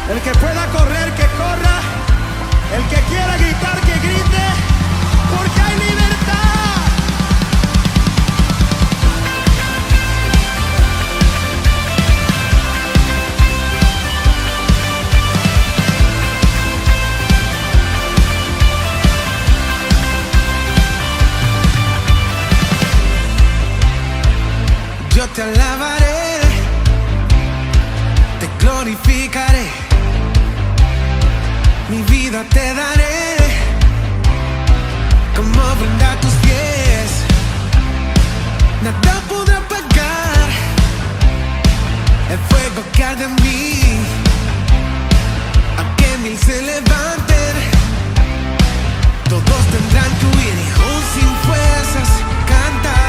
El que pueda correr, que corra. El que quiera gritar, que grite. Porque hay libertad. Yo te alabaré, te glorificaré, mi vida te daré, como ofrenda a tus pies. Nada podrá apagar el fuego que arde en mí. Aunque mil se levanten, todos tendrán que huir y aún sin fuerzas cantaré.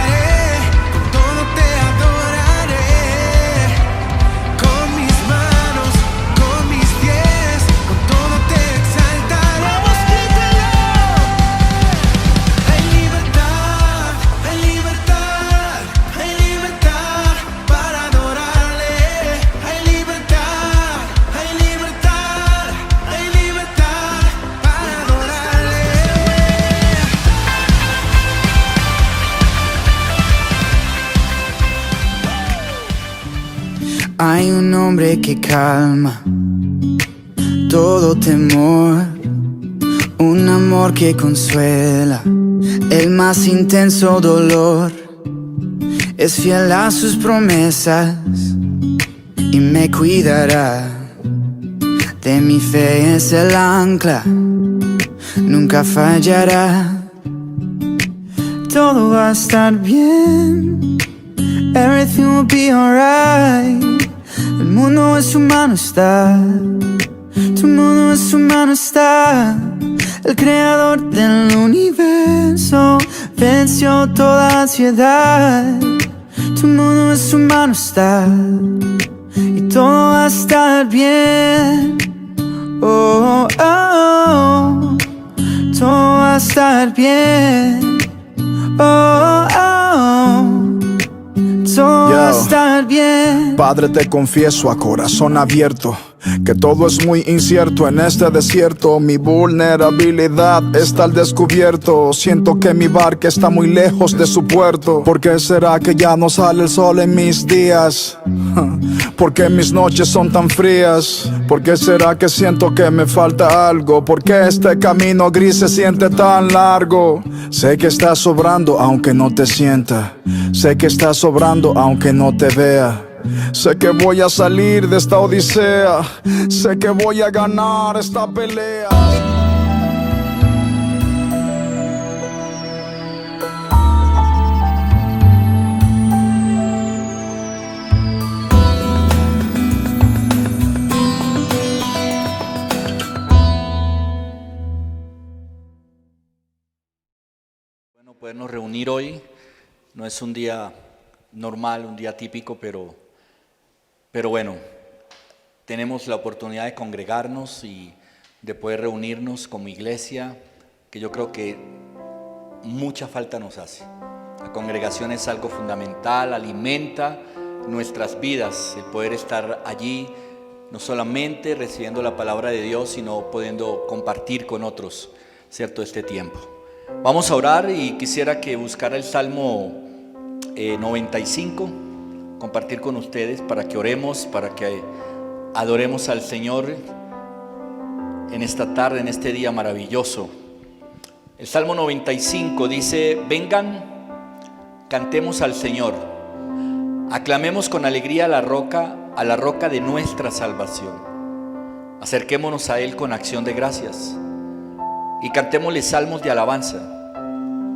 Hay un nombre que calma todo temor, un amor que consuela el más intenso dolor. Es fiel a sus promesas y me cuidará. De mi fe es el ancla, nunca fallará. Todo va a estar bien, everything will be alright. El mundo en su mano está, tu mundo en su mano está. El creador del universo venció toda ansiedad. Tu mundo en su mano está y todo va a estar bien. Oh, oh, oh. Todo va a estar bien. Oh, oh, oh. Todo va a estar bien. Padre, te confieso a corazón abierto que todo es muy incierto en este desierto. Mi vulnerabilidad está al descubierto. Siento que mi barca está muy lejos de su puerto. ¿Por qué será que ya no sale el sol en mis días? ¿Por qué mis noches son tan frías? ¿Por qué será que siento que me falta algo? ¿Por qué este camino gris se siente tan largo? Sé que estás sobrando aunque no te sienta. Sé que estás sobrando aunque no te vea. Sé que voy a salir de esta odisea. Sé que voy a ganar esta pelea. Bueno, podernos reunir hoy no es un día normal, un día típico, pero bueno, tenemos la oportunidad de congregarnos y de poder reunirnos como iglesia, que yo creo que mucha falta nos hace. La congregación es algo fundamental, alimenta nuestras vidas, el poder estar allí, no solamente recibiendo la palabra de Dios, sino pudiendo compartir con otros, ¿cierto?, este tiempo. Vamos a orar y quisiera que buscara el Salmo 95, compartir con ustedes para que oremos, para que adoremos al Señor en esta tarde, en este día maravilloso. El Salmo 95 dice: vengan, cantemos al Señor, aclamemos con alegría a la roca de nuestra salvación. Acerquémonos a Él con acción de gracias y cantémosle salmos de alabanza,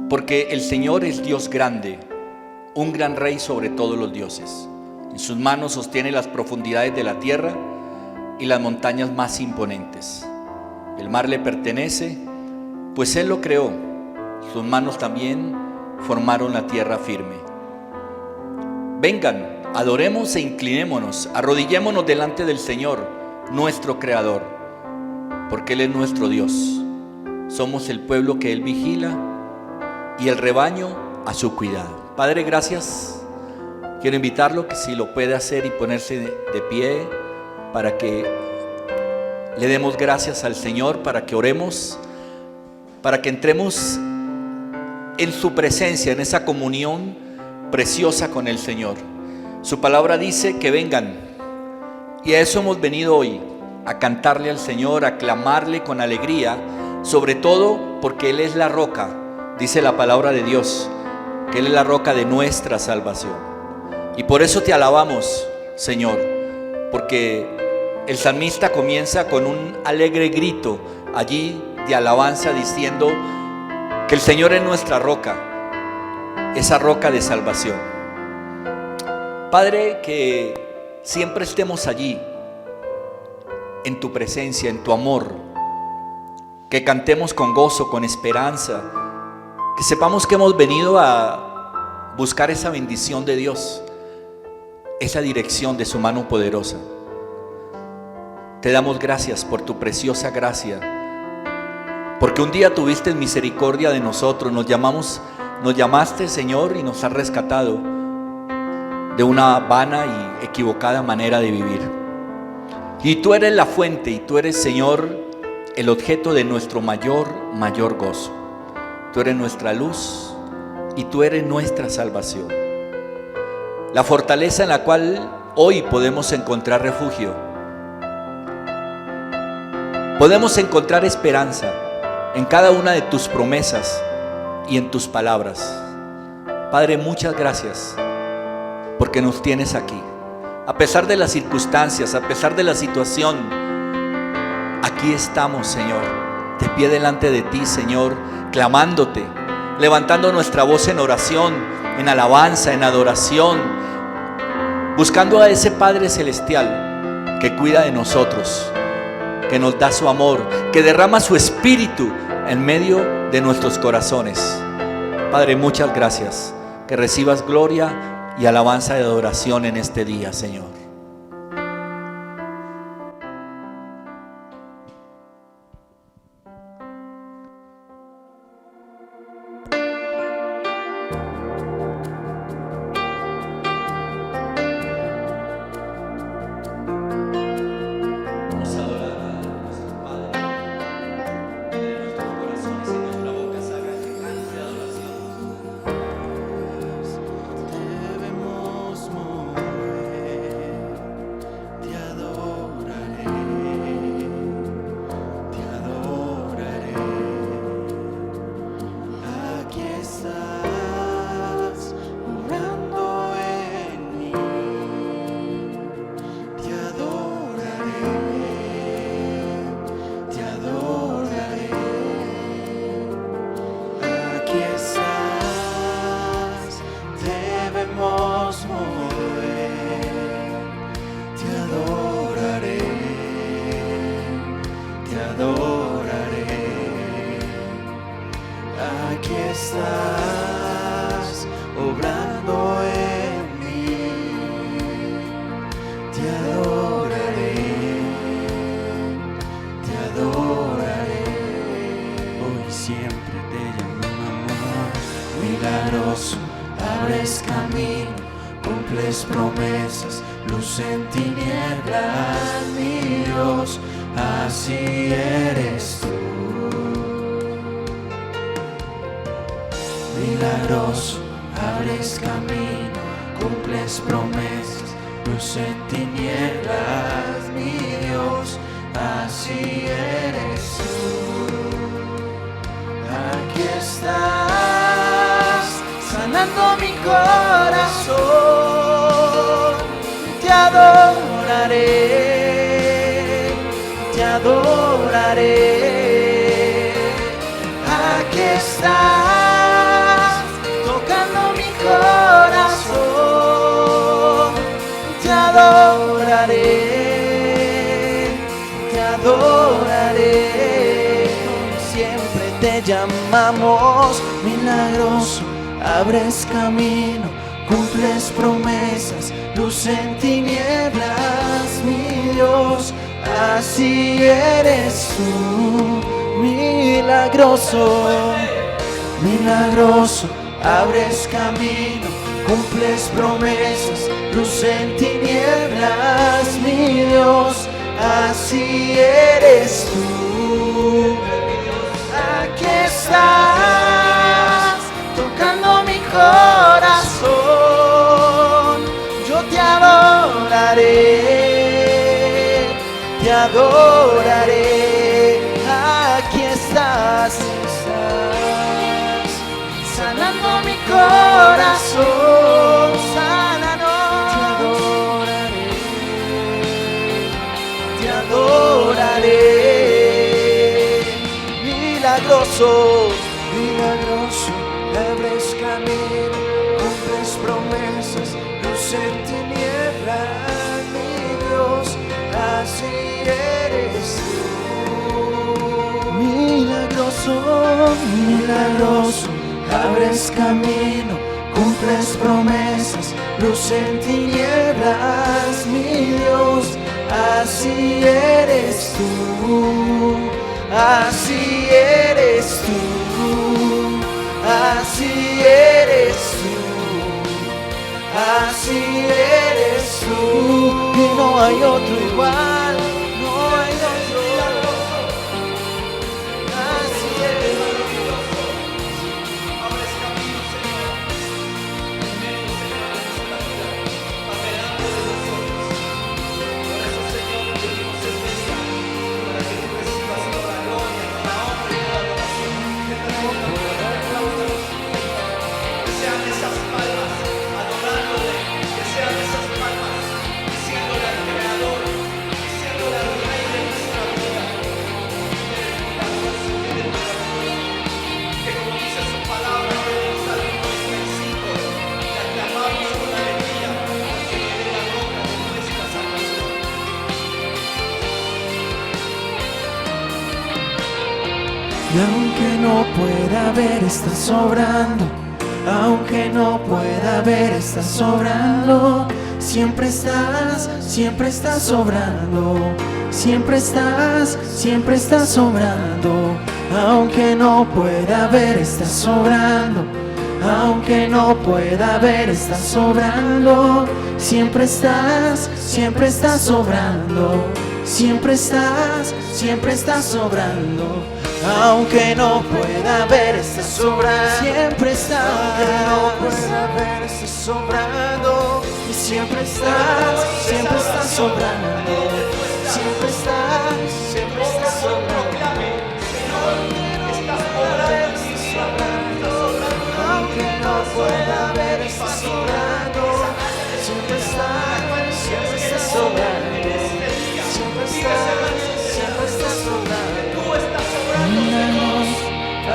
porque el Señor es Dios grande, un gran rey sobre todos los dioses. En sus manos sostiene las profundidades de la tierra y las montañas más imponentes. El mar le pertenece, pues Él lo creó. Sus manos también formaron la tierra firme. Vengan, adoremos e inclinémonos, arrodillémonos delante del Señor, nuestro Creador, porque Él es nuestro Dios. Somos el pueblo que Él vigila y el rebaño a su cuidado. Padre, gracias. Quiero invitarlo que si lo puede hacer y ponerse de pie para que le demos gracias al Señor, para que oremos, para que entremos en su presencia, en esa comunión preciosa con el Señor. Su palabra dice que vengan, y a eso hemos venido hoy, a cantarle al Señor, a clamarle con alegría, sobre todo porque Él es la roca. Dice la palabra de Dios que Él es la roca de nuestra salvación, y por eso te alabamos, Señor, porque el salmista comienza con un alegre grito allí de alabanza, diciendo que el Señor es nuestra roca, esa roca de salvación. Padre, que siempre estemos allí en tu presencia, en tu amor, que cantemos con gozo, con esperanza, que sepamos que hemos venido a buscar esa bendición de Dios, esa dirección de su mano poderosa. Te damos gracias por tu preciosa gracia, porque un día tuviste misericordia de nosotros, nos llamaste, Señor, y nos has rescatado de una vana y equivocada manera de vivir. Y tú eres la fuente, y tú eres, Señor, el objeto de nuestro mayor gozo. Tú eres nuestra luz y tú eres nuestra salvación, la fortaleza en la cual hoy podemos encontrar refugio, podemos encontrar esperanza en cada una de tus promesas y en tus palabras. Padre, muchas gracias porque nos tienes aquí. A pesar de las circunstancias, a pesar de la situación, aquí estamos, Señor, de pie delante de ti, Señor, clamándote, levantando nuestra voz en oración, en alabanza, en adoración, buscando a ese Padre Celestial que cuida de nosotros, que nos da su amor, que derrama su espíritu en medio de nuestros corazones. Padre, muchas gracias. Que recibas gloria y alabanza y adoración en este día, Señor. Estás obrando en mí, te adoraré, te adoraré. Hoy siempre te llamamos milagroso, abres camino, cumples promesas, luz en tinieblas, mi Dios, así eres tú. Milagroso, abres camino, cumples promesas, luz en tinieblas, mi Dios, así eres tú. Aquí estás, sanando mi corazón, te adoraré, te adoraré. Aquí estás, corazón, te adoraré, te adoraré. Siempre te llamamos milagroso, abres camino, cumples promesas, luz en tinieblas, mi Dios, así eres tú. Milagroso, milagroso, abres camino, cumples promesas, luz en tinieblas, mi Dios, así eres. adoraré, te adoraré. Aquí estás, sanando mi corazón, sánanos. Te adoraré, milagroso, milagroso, abres camino, cumples promesas, luz en tinieblas, mi Dios, así eres tú. Milagroso, milagroso, abres camino, cumples promesas, luz en tinieblas, mi Dios, así eres tú, así eres tú, así eres tú, así eres tú, y no hay otro igual, no hay otro. Así eres tú. Y aunque no pueda ver, estás sobrando. Aunque no pueda ver, estás sobrando. Siempre estás sobrando. Siempre estás sobrando. Aunque no pueda ver, estás sobrando. Aunque no pueda ver, estás sobrando. Siempre estás sobrando. Siempre estás sobrando. Aunque no pueda ver, estás sobrando. Siempre estás. Aunque no pueda ver, estás sobrando. Y siempre estás sobrando. Siempre estás sobrando. Aunque no pueda ver, estás sobrando. Siempre estás sobrando. Siempre estás sobrando. Míranos,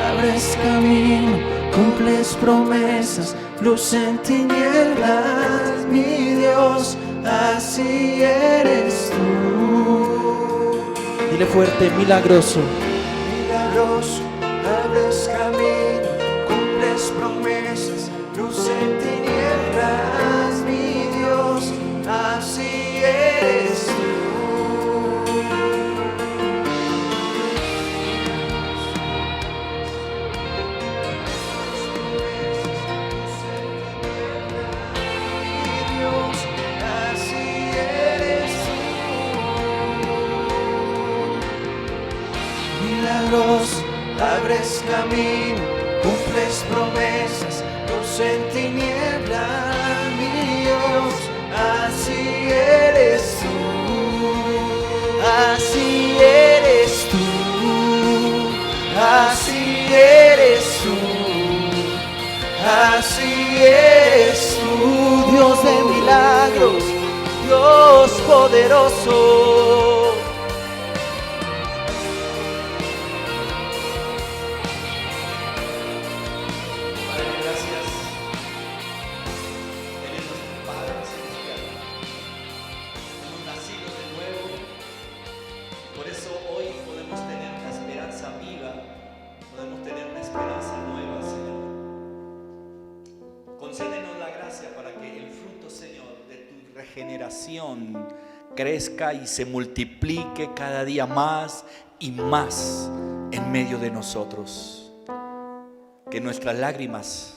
abres camino, cumples promesas, luz en tinieblas, mi Dios, así eres tú. Dile fuerte, milagroso. Milagroso, abres camino, cumples promesas, luz en tinieblas, mi Dios, así eres tú. Abres camino, cumples promesas, luz en tinieblas, mi Dios, así eres tú, así eres tú, así eres tú, así eres tú, Dios de milagros, Dios poderoso. Generación crezca y se multiplique cada día más y más en medio de nosotros. Que nuestras lágrimas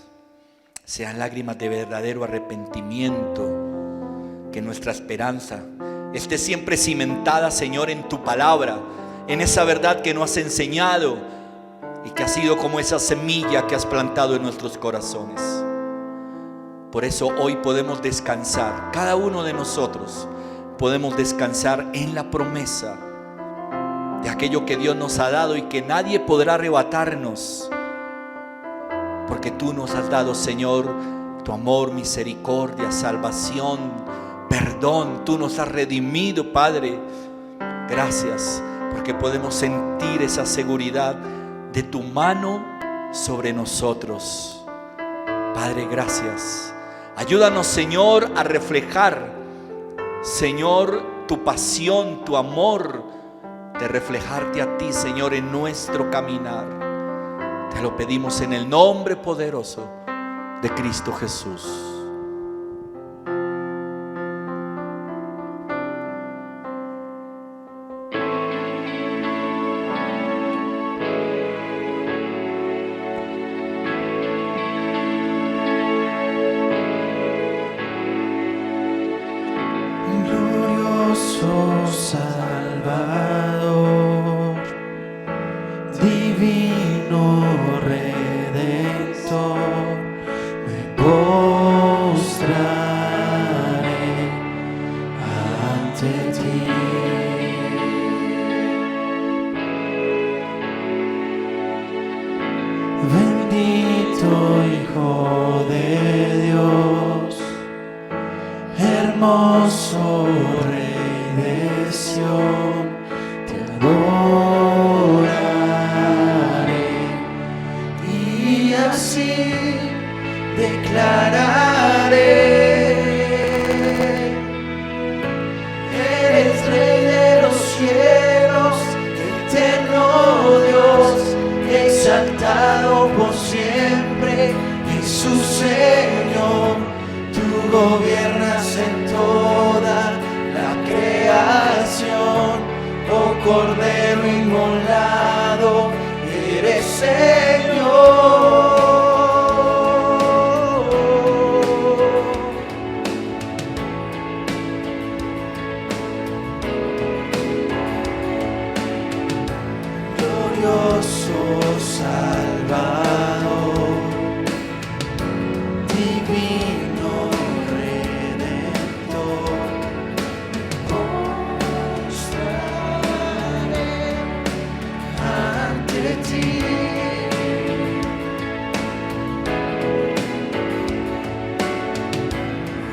sean lágrimas de verdadero arrepentimiento. Que nuestra esperanza esté siempre cimentada, Señor, en tu palabra, en esa verdad que nos has enseñado y que ha sido como esa semilla que has plantado en nuestros corazones. Por eso hoy podemos descansar, cada uno de nosotros podemos descansar en la promesa de aquello que Dios nos ha dado y que nadie podrá arrebatarnos, porque tú nos has dado, Señor, tu amor, misericordia, salvación, perdón. Tú nos has redimido, Padre. Gracias, porque podemos sentir esa seguridad de tu mano sobre nosotros. Padre, gracias. Ayúdanos, Señor, a reflejar, Señor, tu pasión, tu amor, de reflejarte a ti, Señor, en nuestro caminar. Te lo pedimos en el nombre poderoso de Cristo Jesús. Glorioso Salvador, divino Redentor, me postraré ante ti. Bendito Hijo de Dios, hermoso Rey de Sión, te adoraré y así declararé: eres Rey de los cielos, eterno Dios, exaltado por siempre, Jesús Señor. Tú gobiernas en toda la creación, oh Cordero inmolado, eres Señor. Glorioso Salvador, divino Redentor, postraré ante ti.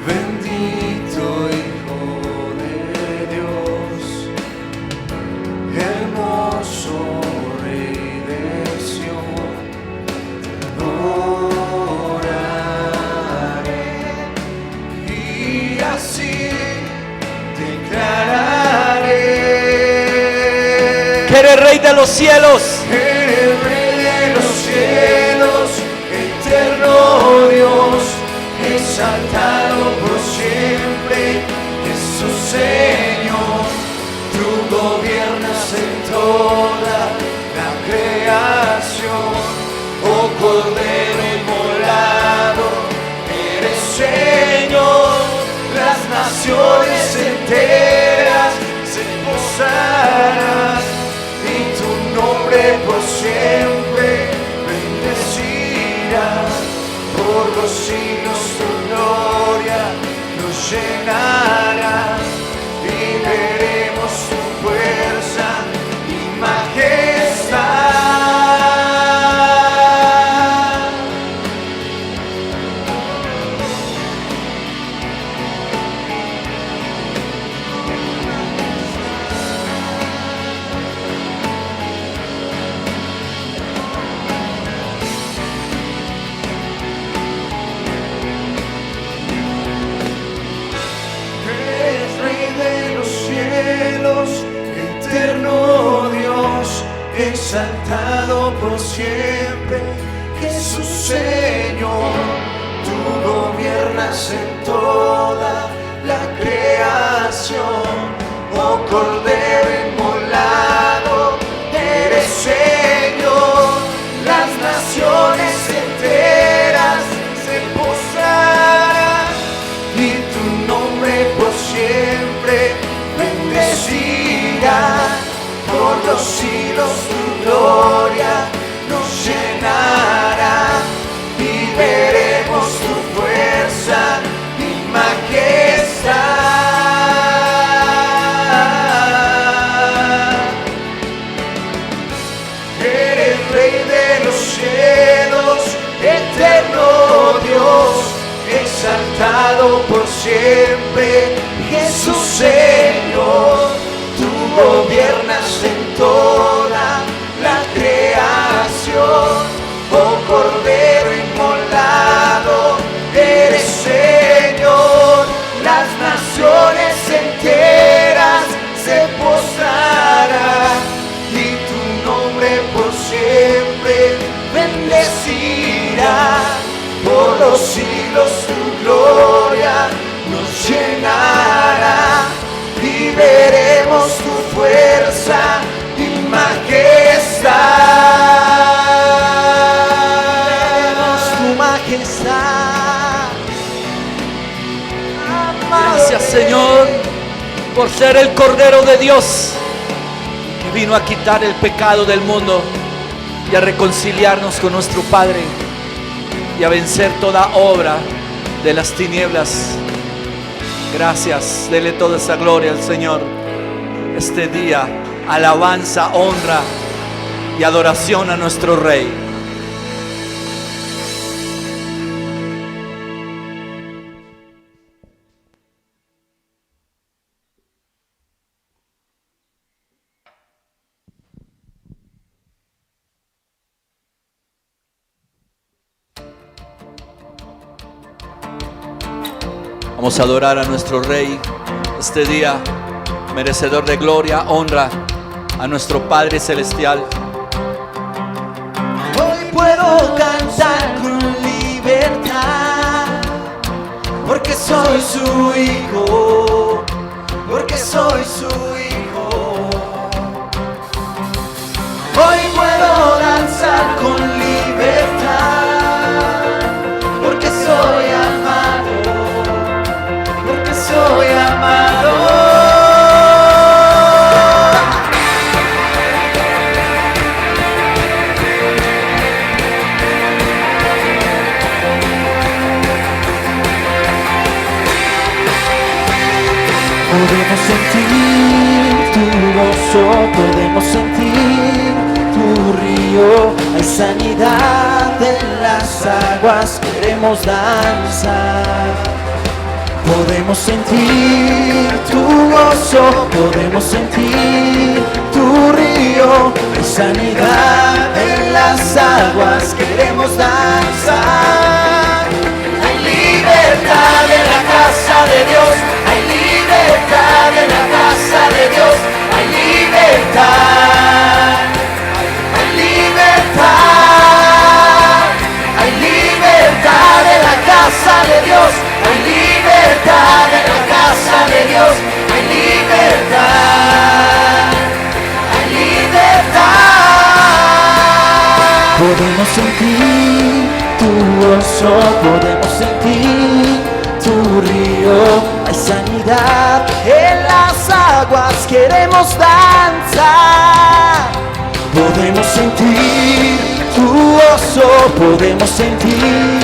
Bendito Hijo de Dios, hermoso Rey de Sión, te adoraré y así declararé: Que eres Rey de los cielos. eres Rey de los cielos, eterno Dios, exaltado por siempre, Jesús Señor. Tú gobiernas en toda la creación, oh Cordero inmolado, eres Señor. Las naciones enteras se postrarán y tu nombre por siempre bendecirás. Por los siglos tu gloria nos llenará y veremos tu fuerza y majestad. Eres Rey de los cielos, eterno Dios, exaltado por siempre, Jesús Señor. Tú gobiernas en toda la creación, oh Cordero inmolado, eres Señor. Las naciones enteras se postrarán y tu nombre por siempre bendecirá. Por los siglos tu gloria nos llenará y veremos tu fuerza reinado por siempre. Jesús Señor, tú gobiernas en toda la creación. Oh Cordero inmolado, eres Señor. Las naciones enteras se postrarán y tu nombre por siempre bendecirá. Por los siglos tu gloria nos llenará y veremos tu fuerza y majestad. Veremos tu majestad. Gracias, Señor, por ser el Cordero de Dios que vino a quitar el pecado del mundo y a reconciliarnos con nuestro Padre y a vencer toda obra de las tinieblas. Gracias, dele toda esa gloria al Señor. Este día, alabanza, honra y adoración a nuestro Rey. Vamos a adorar a nuestro Rey este día, merecedor de gloria, honra, a nuestro Padre Celestial. Hoy puedo cantar con libertad, porque soy su hijo, porque soy su hijo. Hoy puedo danzar con libertad, porque soy amado, porque soy amado. Podemos sentir tu gozo, podemos sentir tu río. Hay sanidad en las aguas, queremos danzar. Podemos sentir tu gozo, podemos sentir tu río. Hay sanidad en las aguas, queremos danzar. Hay libertad en la casa de Dios, hay libertad en la casa de Dios, hay libertad, hay libertad, hay libertad en la casa de Dios, hay libertad en la casa de Dios, hay libertad, hay libertad. Podemos sentir tu gozo, podemos sentir tu río. Hay sanidad en las aguas, queremos danzar. Podemos sentir tu gozo, podemos sentir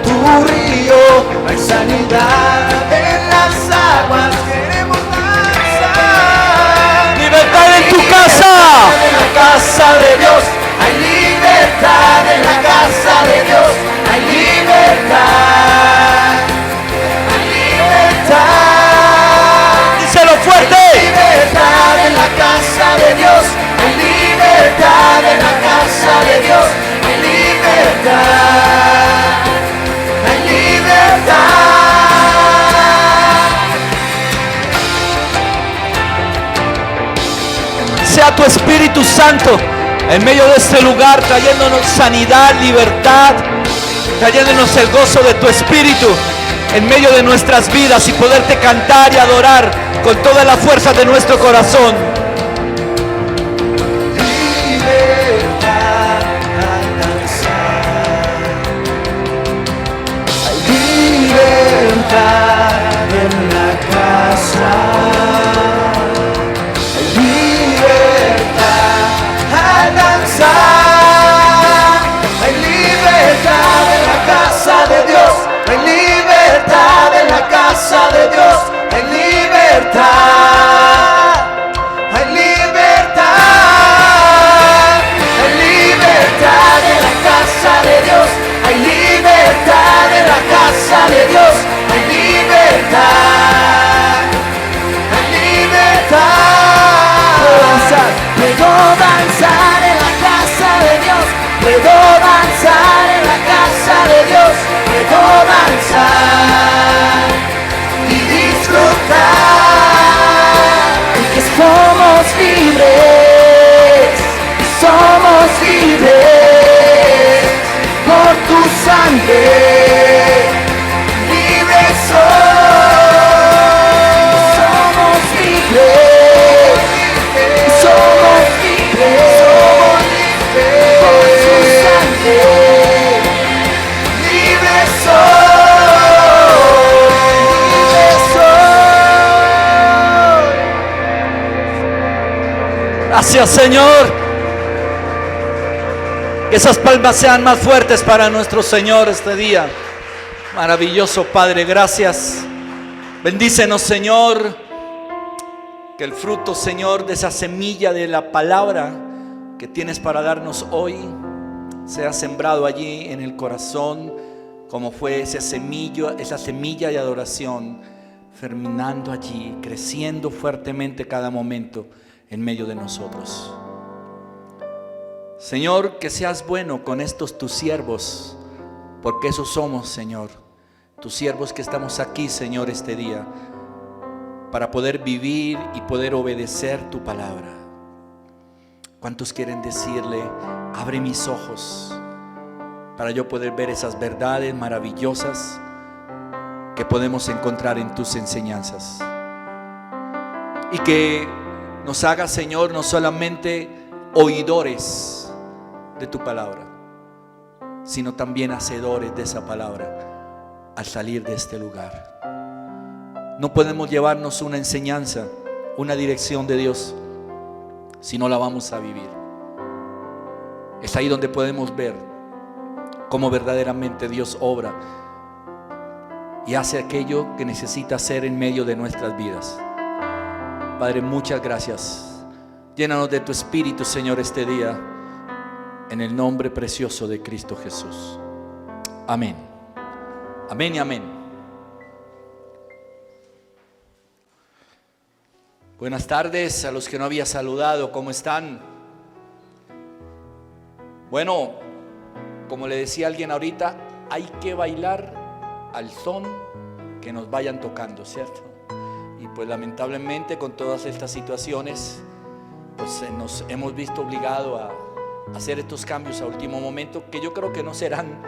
tu río. Hay sanidad en las aguas, queremos danzar. ¡Libertad en tu casa! En la casa de Dios, hay libertad en la casa de Dios, hay libertad, hay libertad. ¡Díselo fuerte! Hay libertad en la casa de Dios, hay libertad en la casa de Dios, hay libertad, hay libertad. Sea tu Espíritu Santo en medio de este lugar, trayéndonos sanidad, libertad, trayéndonos el gozo de tu Espíritu en medio de nuestras vidas y poderte cantar y adorar con toda la fuerza de nuestro corazón. Libertad al danzar, hay libertad en la casa, hay libertad al danzar, hay libertad en la casa de Dios, hay libertad en la casa de Dios, hay libertad, hay libertad, hay libertad en la casa de Dios, hay libertad en la casa de Dios, hay libertad. Gracias, Señor. Que esas palmas sean más fuertes para nuestro Señor este día. Maravilloso, Padre, gracias. Bendícenos, Señor. Que el fruto, Señor, de esa semilla de la palabra que tienes para darnos hoy sea sembrado allí en el corazón, como fue esa semilla de adoración, germinando allí, creciendo fuertemente cada momento en medio de nosotros. Señor, que seas bueno con estos tus siervos, porque esos somos, Señor, tus siervos que estamos aquí, Señor, este día, para poder vivir y poder obedecer tu palabra. ¿Cuántos quieren decirle: abre mis ojos para yo poder ver esas verdades maravillosas que podemos encontrar en tus enseñanzas? Y que nos haga, Señor, no solamente oidores de tu palabra, sino también hacedores de esa palabra al salir de este lugar. No podemos llevarnos una enseñanza, una dirección de Dios, si no la vamos a vivir. Es ahí donde podemos ver cómo verdaderamente Dios obra y hace aquello que necesita hacer en medio de nuestras vidas. Padre, muchas gracias. Llénanos de tu Espíritu, Señor, este día, en el nombre precioso de Cristo Jesús. Amén. Amén y amén. Buenas tardes a los que no había saludado, ¿cómo están? Bueno, como le decía alguien ahorita, hay que bailar al son que nos vayan tocando, ¿cierto? Y pues lamentablemente con todas estas situaciones, pues nos hemos visto obligados a hacer estos cambios a último momento, que yo creo que no serán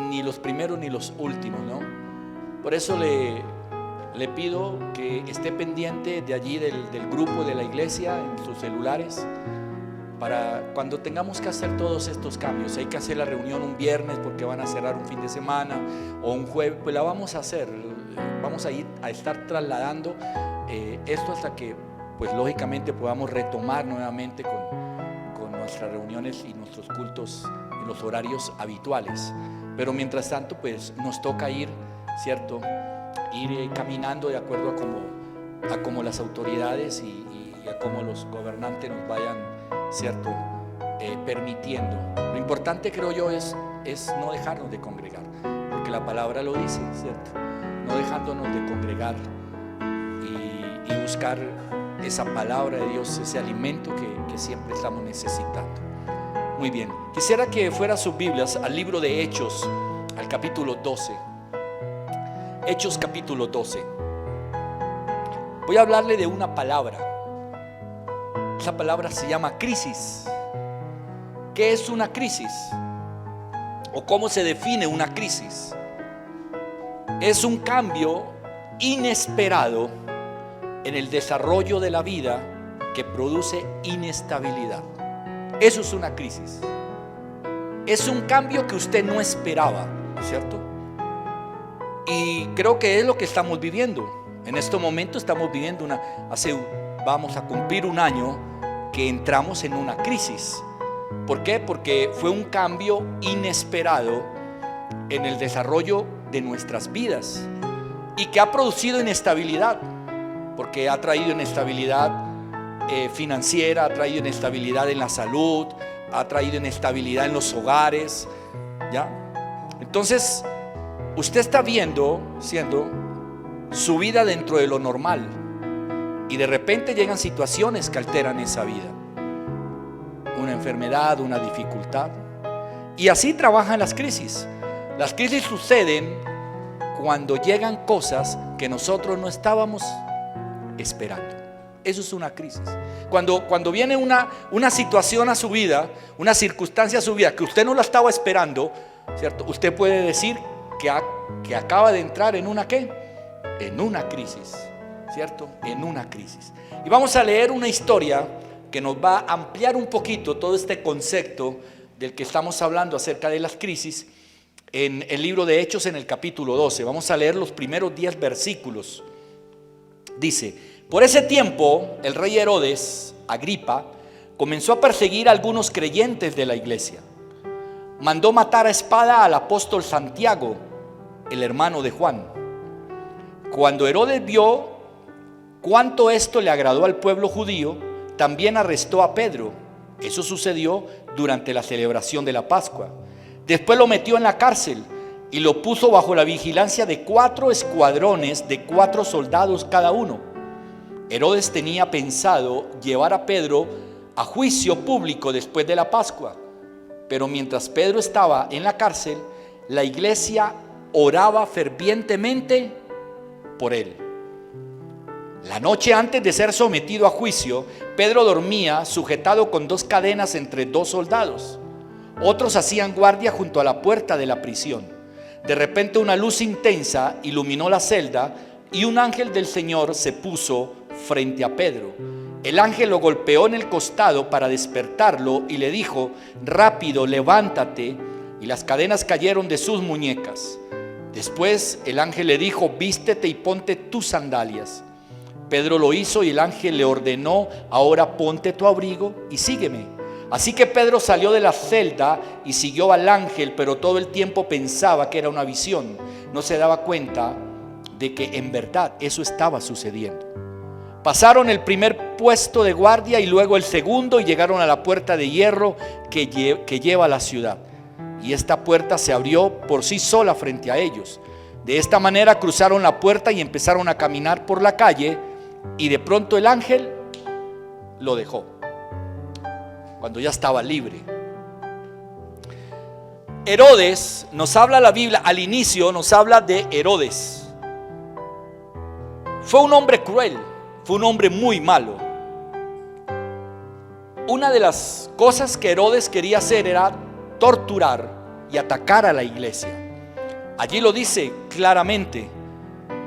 ni los primeros ni los últimos, ¿no? Por eso le pido que esté pendiente de allí del grupo de la iglesia en sus celulares, para cuando tengamos que hacer todos estos cambios. Hay que hacer la reunión un viernes porque van a cerrar un fin de semana, o un jueves, pues la vamos a hacer. Vamos a estar trasladando esto hasta que pues lógicamente podamos retomar nuevamente con nuestras reuniones y nuestros cultos en los horarios habituales. Pero mientras tanto pues nos toca ir, ¿cierto?, ir caminando de acuerdo a cómo las autoridades y a cómo los gobernantes nos vayan, ¿cierto?, permitiendo. Lo importante, creo yo, es no dejarnos de congregar, porque la palabra lo dice, ¿cierto? No dejándonos de congregar y buscar esa palabra de Dios, ese alimento que siempre estamos necesitando. Muy bien, quisiera que fuera sus Biblias al libro de Hechos, al capítulo 12. Hechos capítulo 12. Voy a hablarle de una palabra. Esa palabra se llama crisis. ¿Qué es una crisis? ¿O cómo se define una crisis? Es un cambio inesperado en el desarrollo de la vida que produce inestabilidad. Eso es una crisis. Es un cambio que usted no esperaba, ¿cierto? Y creo que es lo que estamos viviendo. En este momento estamos viviendo vamos a cumplir un año que entramos en una crisis. ¿Por qué? Porque fue un cambio inesperado en el desarrollo de nuestras vidas y que ha producido inestabilidad, porque ha traído inestabilidad financiera, ha traído inestabilidad en la salud, ha traído inestabilidad en los hogares, ¿ya? Entonces usted está viendo su vida dentro de lo normal y de repente llegan situaciones que alteran esa vida, una enfermedad, una dificultad, y así trabajan las crisis. Las crisis suceden cuando llegan cosas que nosotros no estábamos esperando. Eso es una crisis. Cuando viene una situación a su vida, una circunstancia a su vida que usted no la estaba esperando, ¿cierto? Usted puede decir que acaba de entrar en una ¿qué? En una crisis, ¿cierto? En una crisis. Y vamos a leer una historia que nos va a ampliar un poquito todo este concepto del que estamos hablando acerca de las crisis en el libro de Hechos, en el capítulo 12. Vamos a leer los primeros 10 versículos. Dice: por ese tiempo el rey Herodes Agripa comenzó a perseguir a algunos creyentes de la iglesia. Mandó matar a espada al apóstol Santiago, el hermano de Juan. Cuando Herodes vio cuánto esto le agradó al pueblo judío, también arrestó a Pedro. Eso sucedió durante la celebración de la Pascua. Después lo metió en la cárcel y lo puso bajo la vigilancia de 4 escuadrones de 4 soldados cada uno. Herodes tenía pensado llevar a Pedro a juicio público después de la Pascua, pero mientras Pedro estaba en la cárcel, la iglesia oraba fervientemente por él. La noche antes de ser sometido a juicio, Pedro dormía sujetado con 2 cadenas entre 2 soldados. Otros hacían guardia junto a la puerta de la prisión. De repente una luz intensa iluminó la celda y un ángel del Señor se puso frente a Pedro. El ángel lo golpeó en el costado para despertarlo y le dijo: rápido, levántate. Y las cadenas cayeron de sus muñecas. Después el ángel le dijo: vístete y ponte tus sandalias. Pedro lo hizo y el ángel le ordenó: ahora ponte tu abrigo y sígueme. Así que Pedro salió de la celda y siguió al ángel, pero todo el tiempo pensaba que era una visión. No se daba cuenta de que en verdad eso estaba sucediendo. Pasaron el primer puesto de guardia y luego el segundo y llegaron a la puerta de hierro que lleva a la ciudad. Y esta puerta se abrió por sí sola frente a ellos. De esta manera cruzaron la puerta y empezaron a caminar por la calle, y de pronto el ángel lo dejó cuando ya estaba libre. Herodes, nos habla la Biblia, al inicio nos habla de Herodes. Fue un hombre cruel, fue un hombre muy malo. Una de las cosas que Herodes quería hacer era torturar y atacar a la iglesia. Allí lo dice claramente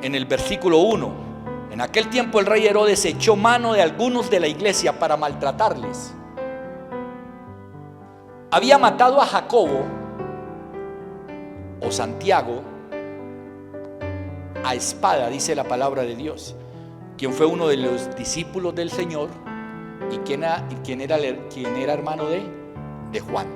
en el versículo 1. En aquel tiempo el rey Herodes echó mano de algunos de la iglesia para maltratarles. Había matado a Jacobo o Santiago a espada, dice la palabra de Dios, quien fue uno de los discípulos del Señor y quien era hermano de Juan.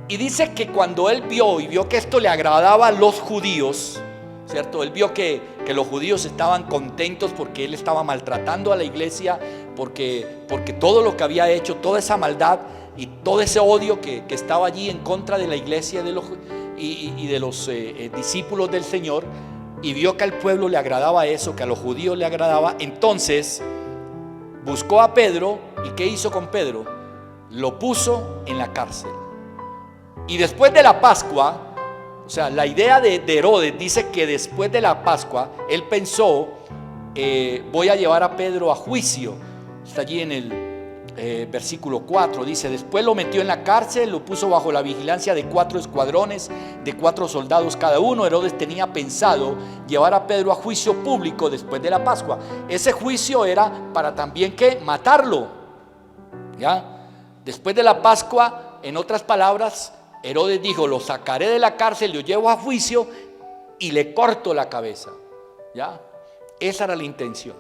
Y dice que cuando él vio que esto le agradaba a los judíos, ¿cierto? Él vio que los judíos estaban contentos porque él estaba maltratando a la iglesia, porque todo lo que había hecho, toda esa maldad y todo ese odio que estaba allí en contra de la iglesia y de los discípulos del Señor, y vio que al pueblo le agradaba eso, que a los judíos le agradaba. Entonces buscó a Pedro. ¿Y qué hizo con Pedro? Lo puso en la cárcel. Y después de la Pascua, o sea, la idea de Herodes dice que después de la Pascua él pensó: voy a llevar a Pedro a juicio. Está allí en el versículo 4, dice: después lo metió en la cárcel, lo puso bajo la vigilancia de 4 escuadrones de 4 soldados cada uno. Herodes tenía pensado llevar a Pedro a juicio público después de la Pascua. Ese juicio era para también que matarlo, ¿ya? Después de la Pascua, en otras palabras, Herodes dijo: lo sacaré de la cárcel, lo llevo a juicio y le corto la cabeza, ¿ya? Esa era la intención.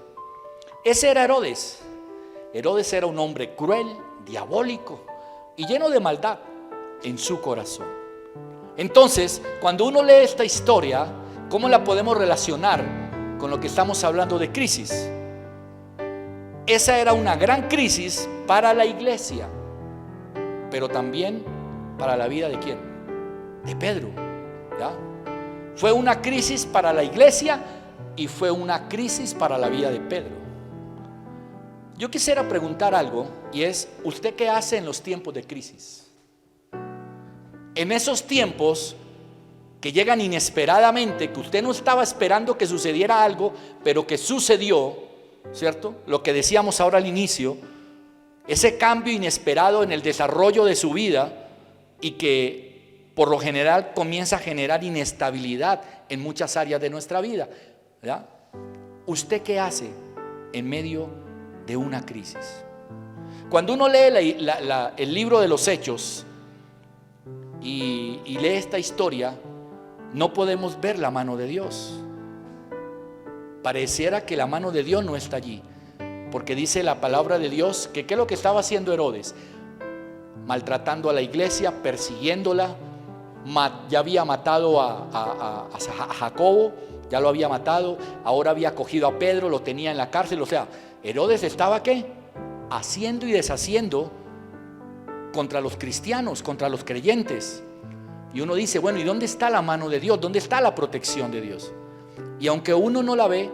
Ese era Herodes. Herodes era un hombre cruel, diabólico y lleno de maldad en su corazón. Entonces, cuando uno lee esta historia, ¿cómo la podemos relacionar con lo que estamos hablando de crisis? Esa era una gran crisis para la iglesia, pero también para la vida de ¿quién? De Pedro, ¿ya? Fue una crisis para la iglesia y fue una crisis para la vida de Pedro. Yo quisiera preguntar algo, y es: ¿usted qué hace en los tiempos de crisis? En esos tiempos que llegan inesperadamente, que usted no estaba esperando que sucediera algo, pero que sucedió, ¿cierto? Lo que decíamos ahora al inicio, ese cambio inesperado en el desarrollo de su vida, y que por lo general comienza a generar inestabilidad en muchas áreas de nuestra vida, ¿verdad? ¿Usted qué hace en medio de una crisis? Cuando uno lee el libro de los Hechos y lee esta historia, no podemos ver la mano de Dios. Pareciera que la mano de Dios no está allí, Porque dice la palabra de Dios que ¿qué es lo que estaba haciendo Herodes? Maltratando a la iglesia, persiguiéndola. Ya había matado a Jacobo, ya lo había matado. Ahora había cogido a Pedro, lo tenía en la cárcel. O sea, Herodes estaba ¿qué? Haciendo y deshaciendo contra los cristianos, contra los creyentes. Y uno dice, bueno, ¿y dónde está la mano de Dios? ¿Dónde está la protección de Dios? Y aunque uno no la ve,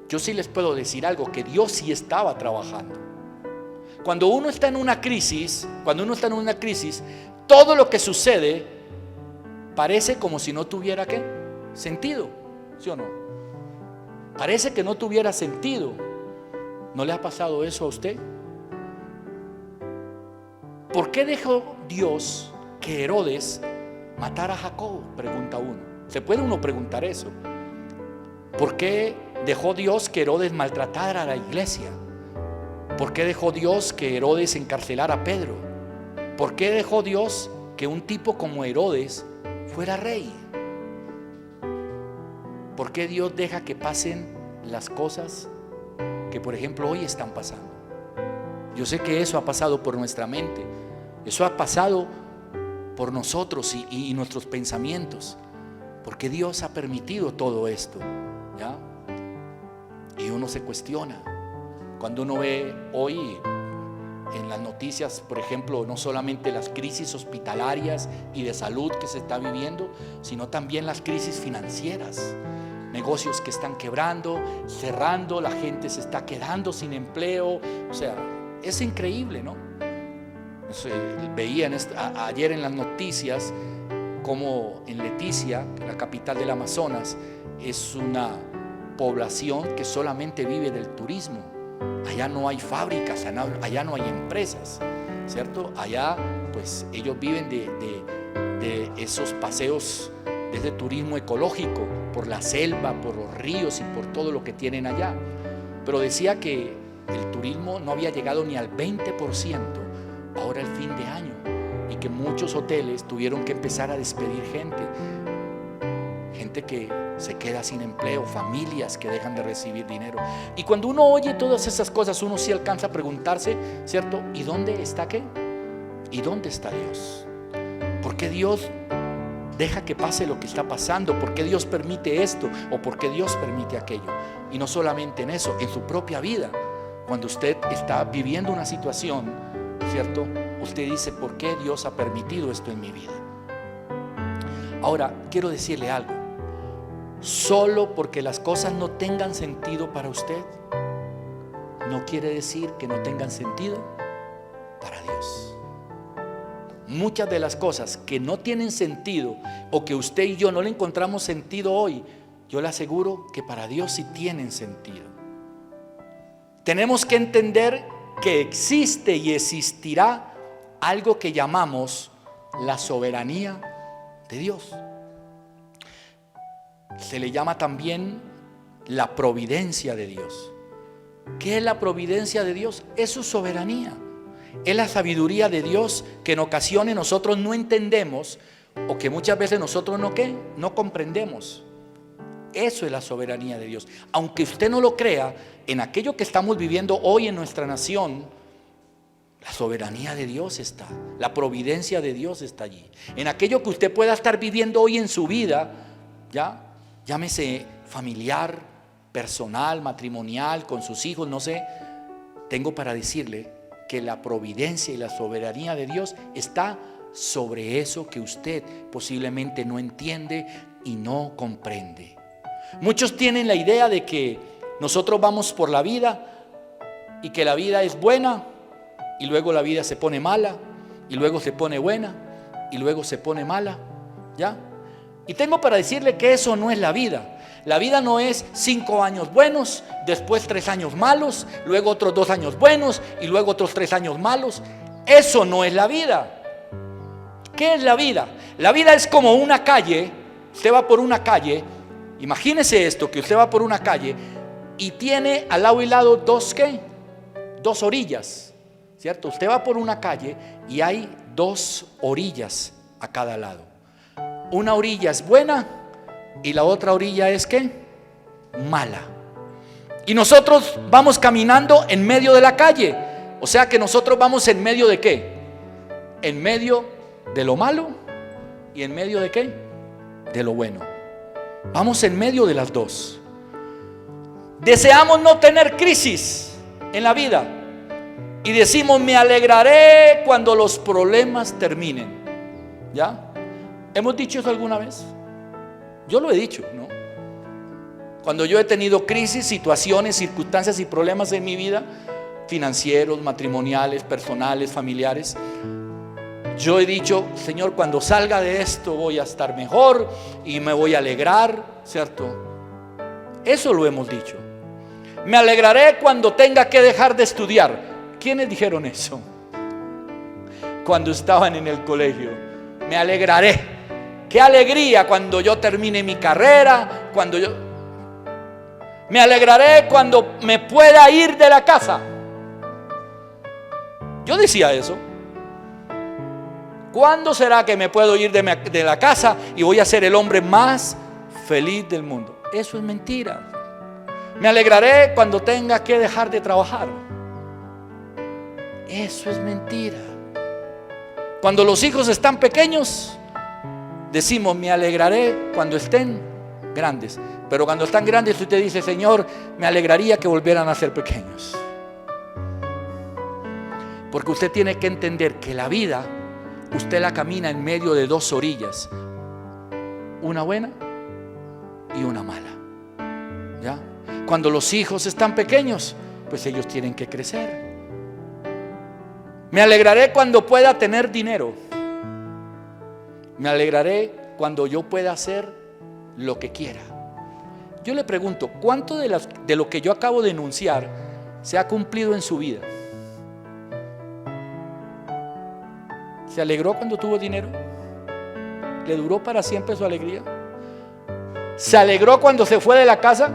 yo sí les puedo decir algo, que Dios sí estaba trabajando. Cuando uno está en una crisis, todo lo que sucede parece como si no tuviera ¿qué? Sentido, ¿sí o no? Parece que no tuviera sentido. ¿No le ha pasado eso a usted? ¿Por qué dejó Dios que Herodes matara a Jacobo? Pregunta uno. ¿Se puede uno preguntar eso? ¿Por qué dejó Dios que Herodes maltratara a la iglesia? ¿Por qué dejó Dios que Herodes encarcelara a Pedro? ¿Por qué dejó Dios que un tipo como Herodes fuera rey? ¿Por qué Dios deja que pasen las cosas que, por ejemplo, hoy están pasando? Yo sé que eso ha pasado por nuestra mente, eso ha pasado por nosotros y nuestros pensamientos, porque Dios ha permitido todo esto, ¿ya? Y uno se cuestiona cuando uno ve hoy en las noticias, por ejemplo, no solamente las crisis hospitalarias y de salud que se está viviendo, sino también las crisis financieras. Negocios que están quebrando, cerrando, la gente se está quedando sin empleo. O sea, es increíble, ¿no? Veía ayer en las noticias como en Leticia, la capital del Amazonas, es una población que solamente vive del turismo. Allá no hay fábricas, allá no hay empresas, ¿cierto? Allá pues ellos viven de esos paseos, de ese turismo ecológico, por la selva, por los ríos y por todo lo que tienen allá. Pero decía que el turismo no había llegado ni al 20% ahora el fin de año, y que muchos hoteles tuvieron que empezar a despedir gente que se queda sin empleo, familias que dejan de recibir dinero. Y cuando uno oye todas esas cosas, uno sí alcanza a preguntarse, ¿cierto? ¿Y dónde está qué? ¿Y dónde está Dios? ¿Por qué Dios deja que pase lo que está pasando? ¿Por qué Dios permite esto? ¿O por qué Dios permite aquello? Y no solamente en eso, en su propia vida. Cuando usted está viviendo una situación, ¿cierto? Usted dice, ¿por qué Dios ha permitido esto en mi vida? Ahora, quiero decirle algo. Solo porque las cosas no tengan sentido para usted, no quiere decir que no tengan sentido para Dios. Muchas de las cosas que no tienen sentido, o que usted y yo no le encontramos sentido hoy, yo le aseguro que para Dios sí tienen sentido. Tenemos que entender que existe y existirá algo que llamamos la soberanía de Dios. Se le llama también la providencia de Dios. ¿Qué es la providencia de Dios? Es su soberanía. Es la sabiduría de Dios que en ocasiones nosotros no entendemos, o que muchas veces nosotros no comprendemos. Eso es la soberanía de Dios. Aunque usted no lo crea, en aquello que estamos viviendo hoy en nuestra nación, la soberanía de Dios está, la providencia de Dios está allí. En aquello que usted pueda estar viviendo hoy en su vida, ¿ya? Llámese familiar, personal, matrimonial, con sus hijos, no sé. Tengo para decirle que la providencia y la soberanía de Dios está sobre eso que usted posiblemente no entiende y no comprende. Muchos tienen la idea de que nosotros vamos por la vida y que la vida es buena y luego la vida se pone mala y luego se pone buena y luego se pone mala, ¿ya? Y tengo para decirle que eso no es la vida. La vida no es 5 años buenos, después 3 años malos, luego otros 2 años buenos y luego otros 3 años malos. Eso no es la vida. ¿Qué es la vida? La vida es como una calle. Usted va por una calle. Imagínese esto, que usted va por una calle y tiene al lado y lado dos orillas, ¿cierto? Usted va por una calle y hay 2 orillas a cada lado. Una orilla es buena y la otra orilla es ¿qué? Mala. Y nosotros vamos caminando en medio de la calle. O sea que nosotros vamos en medio de ¿qué? En medio de lo malo y en medio de ¿qué? De lo bueno. Vamos en medio de las dos. Deseamos no tener crisis en la vida y decimos: me alegraré cuando los problemas terminen. ¿Ya? ¿Hemos dicho eso alguna vez? Yo lo he dicho, ¿no? Cuando yo he tenido crisis, situaciones, circunstancias y problemas en mi vida, financieros, matrimoniales, personales, familiares, yo he dicho: Señor, cuando salga de esto voy a estar mejor y me voy a alegrar, ¿cierto? Eso lo hemos dicho. Me alegraré cuando tenga que dejar de estudiar. ¿Quiénes dijeron eso? Cuando estaban en el colegio. Me alegraré. Qué alegría cuando yo termine mi carrera, me alegraré cuando me pueda ir de la casa. Yo decía eso. ¿Cuándo será que me puedo ir de la casa y voy a ser el hombre más feliz del mundo? Eso es mentira. Me alegraré cuando tenga que dejar de trabajar. Eso es mentira. Cuando los hijos están pequeños, decimos: me alegraré cuando estén grandes. Pero cuando están grandes usted dice: Señor, me alegraría que volvieran a ser pequeños. Porque usted tiene que entender que la vida, usted la camina en medio de dos orillas, una buena y una mala. ¿Ya? Cuando los hijos están pequeños, pues ellos tienen que crecer. Me alegraré cuando pueda tener dinero. Me alegraré cuando yo pueda hacer lo que quiera. Yo le pregunto: ¿cuánto de lo que yo acabo de enunciar se ha cumplido en su vida? ¿Se alegró cuando tuvo dinero? ¿Le duró para siempre su alegría? ¿Se alegró cuando se fue de la casa?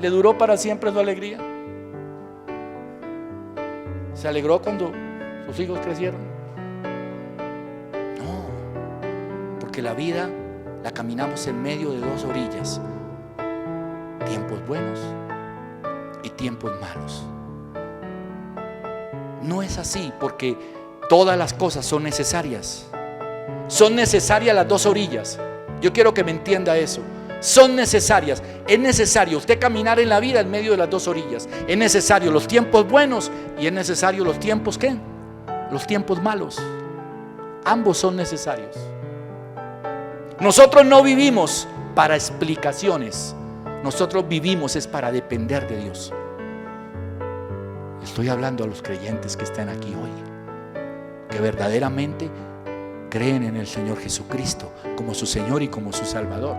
¿Le duró para siempre su alegría? ¿Se alegró cuando sus hijos crecieron? No, porque la vida la caminamos en medio de dos orillas: tiempos buenos y tiempos malos. No es así, porque todas las cosas son necesarias. Son necesarias las dos orillas. Yo quiero que me entienda eso. Son necesarias. Es necesario usted caminar en la vida en medio de las dos orillas. Es necesario los tiempos buenos y es necesario los tiempos ¿qué? Los tiempos malos. Ambos son necesarios. Nosotros no vivimos para explicaciones. Nosotros vivimos es para depender de Dios. Estoy hablando a los creyentes que están aquí hoy, que verdaderamente creen en el Señor Jesucristo como su Señor y como su Salvador.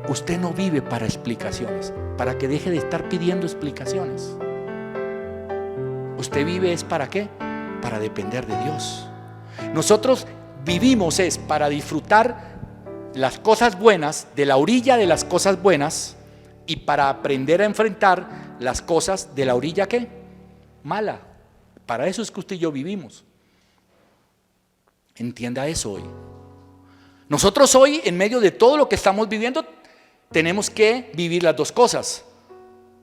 Usted no vive para explicaciones, para que deje de estar pidiendo explicaciones. Usted vive es ¿para qué? Para depender de Dios. Nosotros vivimos es para disfrutar las cosas buenas, de la orilla de las cosas buenas, y para aprender a enfrentar las cosas de la orilla ¿qué? Mala. Para eso es que usted y yo vivimos. Entienda eso hoy. Nosotros hoy, en medio de todo lo que estamos viviendo, tenemos que vivir las dos cosas: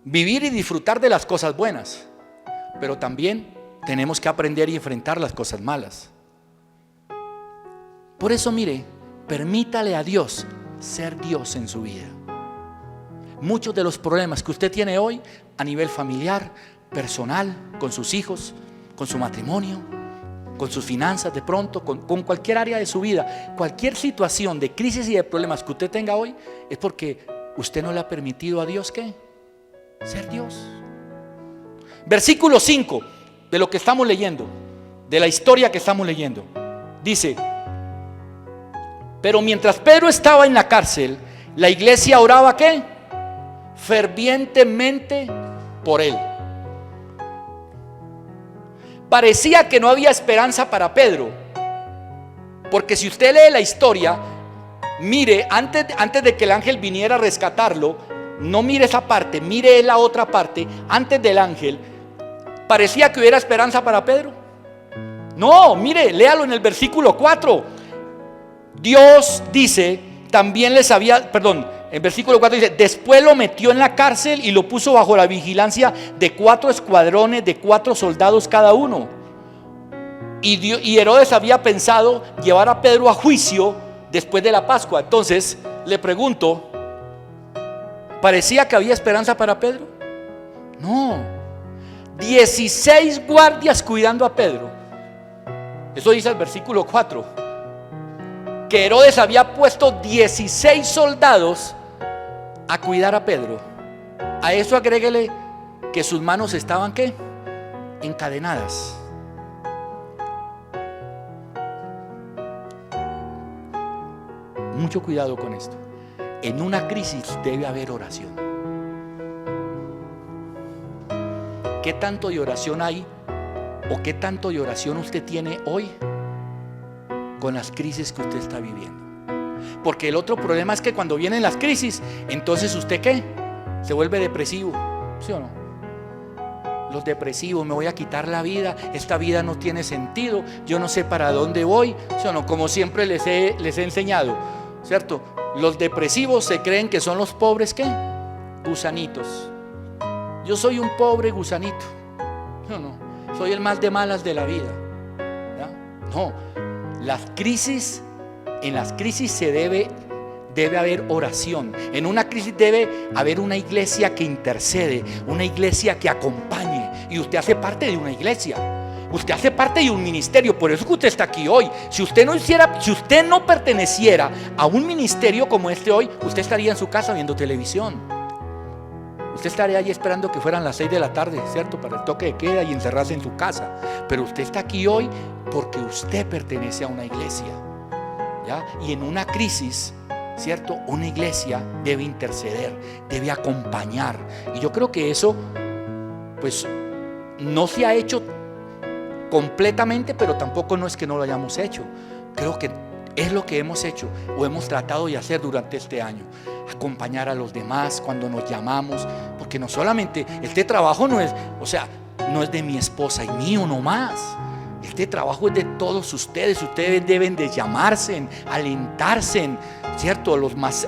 vivir y disfrutar de las cosas buenas, pero también tenemos que aprender y enfrentar las cosas malas. Por eso, mire, permítale a Dios ser Dios en su vida. Muchos de los problemas que usted tiene hoy a nivel familiar, personal, con sus hijos, con su matrimonio, con sus finanzas, de pronto, con cualquier área de su vida, cualquier situación de crisis y de problemas que usted tenga hoy, es porque usted no le ha permitido a Dios ¿qué? Ser Dios. Versículo 5 de lo que estamos leyendo, de la historia que estamos leyendo, dice: pero mientras Pedro estaba en la cárcel, la iglesia oraba ¿qué? Fervientemente por él. Parecía que no había esperanza para Pedro, porque si usted lee la historia, mire, antes de que el ángel viniera a rescatarlo, no mire esa parte, mire la otra parte. Antes del ángel, parecía que hubiera esperanza para Pedro. No, mire, léalo en el versículo 4. Dios dice, también les había, en versículo 4 dice: después lo metió en la cárcel y lo puso bajo la vigilancia de 4 escuadrones de 4 soldados cada uno. Y Herodes había pensado llevar a Pedro a juicio después de la Pascua. Entonces le pregunto, ¿parecía que había esperanza para Pedro? No. 16 guardias cuidando a Pedro. Eso dice el versículo 4, que Herodes había puesto 16 soldados a cuidar a Pedro. A eso agréguele que sus manos estaban ¿qué? Encadenadas. Mucho cuidado con esto. En una crisis debe haber oración. ¿Qué tanto de oración hay? ¿O qué tanto de oración usted tiene hoy con las crisis que usted está viviendo? Porque el otro problema es que cuando vienen las crisis, entonces usted ¿qué? Se vuelve depresivo, ¿sí o no? Los depresivos: me voy a quitar la vida, esta vida no tiene sentido, yo no sé para dónde voy, ¿sí o no? Como siempre les he enseñado, ¿cierto? Los depresivos se creen que son los pobres ¿qué? Gusanitos. Yo soy un pobre gusanito, ¿sí o no? Soy el más de malas de la vida, ¿ya? No, las crisis, en las crisis se debe haber oración. En una crisis debe haber una iglesia que intercede, una iglesia que acompañe. Y usted hace parte de una iglesia, usted hace parte de un ministerio. Por eso que usted está aquí hoy. Si usted no perteneciera a un ministerio como este hoy, usted estaría en su casa viendo televisión. Usted estaría allí esperando que fueran las 6 de la tarde, ¿cierto? Para el toque de queda y encerrarse en su casa. Pero usted está aquí hoy porque usted pertenece a una iglesia, ¿ya? Y en una crisis, ¿cierto? Una iglesia debe interceder, debe acompañar. Y yo creo que eso, pues, no se ha hecho completamente, pero tampoco no es que no lo hayamos hecho. Creo que es lo que hemos hecho o hemos tratado de hacer durante este año. Acompañar a los demás cuando nos llamamos, porque no solamente este trabajo no es, o sea, no es de mi esposa y mío nomás. Este trabajo es de todos ustedes. Ustedes deben de llamarse, alentarse, ¿cierto? A los más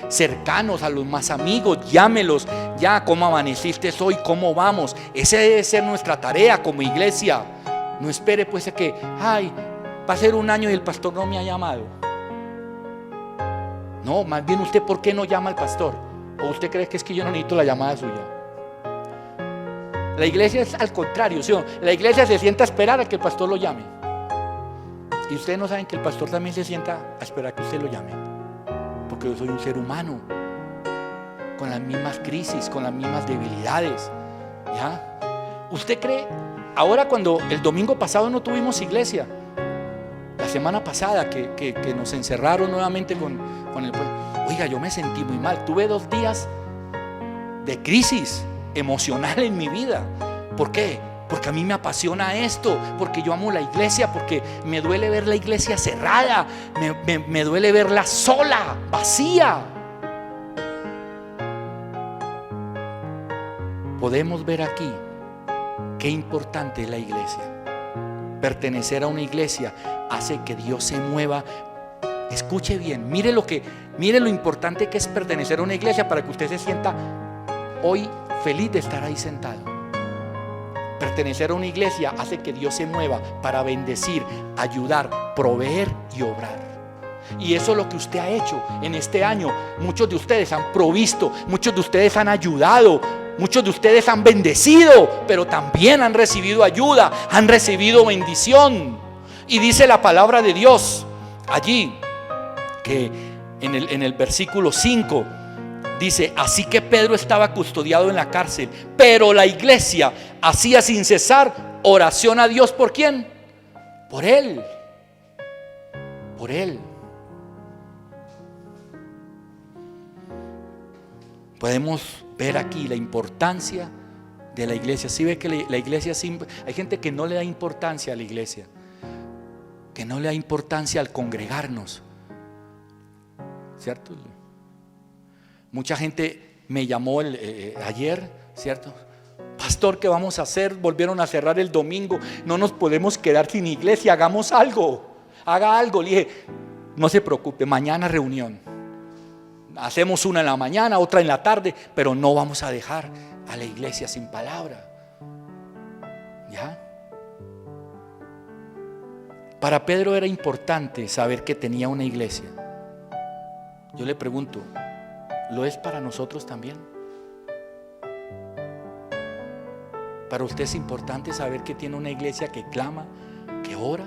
cercanos, a los más amigos, llámelos. Ya, ¿cómo amaneciste hoy? ¿Cómo vamos? Esa debe ser nuestra tarea como iglesia. No espere pues a que, ay, va a ser un año y el pastor no me ha llamado. No, más bien usted, ¿por qué no llama al pastor? ¿O usted cree que es que yo no necesito la llamada suya? La iglesia es al contrario, ¿sí? La iglesia se sienta a esperar a que el pastor lo llame. Y ustedes no saben que el pastor también se sienta a esperar a que usted lo llame. Porque yo soy un ser humano, con las mismas crisis, con las mismas debilidades, ¿ya? ¿Usted cree? Ahora, cuando el domingo pasado no tuvimos iglesia, la semana pasada que nos encerraron nuevamente con el pueblo, oiga, yo me sentí muy mal. Tuve 2 días de crisis emocional en mi vida. ¿Por qué? Porque a mí me apasiona esto, porque yo amo la iglesia, porque me duele ver la iglesia cerrada, me duele verla sola, vacía. Podemos ver aquí qué importante es la iglesia. Pertenecer a una iglesia hace que Dios se mueva. Escuche bien, mire lo importante que es pertenecer a una iglesia para que usted se sienta hoy feliz de estar ahí sentado. Pertenecer a una iglesia hace que Dios se mueva para bendecir, ayudar, proveer y obrar. Y eso es lo que usted ha hecho en este año. Muchos de ustedes han provisto, muchos de ustedes han ayudado, muchos de ustedes han bendecido, pero también han recibido ayuda, han recibido bendición. Y dice la palabra de Dios allí, que en el versículo 5 dice: así que Pedro estaba custodiado en la cárcel, pero la iglesia hacía sin cesar oración a Dios. ¿Por quién? Por él. Por él. Podemos ver aquí la importancia de la iglesia. Si ve que la iglesia, hay gente que no le da importancia a la iglesia, que no le da importancia al congregarnos, ¿cierto? Mucha gente me llamó ayer, ¿cierto? Pastor, ¿qué vamos a hacer? Volvieron a cerrar el domingo, no nos podemos quedar sin iglesia, hagamos algo, haga algo. Le dije, no se preocupe, mañana reunión. hacemos una en la mañana, otra en la tarde, pero no vamos a dejar a la iglesia sin palabra. ¿Ya? Para Pedro era importante saber que tenía una iglesia. Yo le pregunto, ¿lo es para nosotros también? Para usted es importante saber que tiene una iglesia que clama, que ora.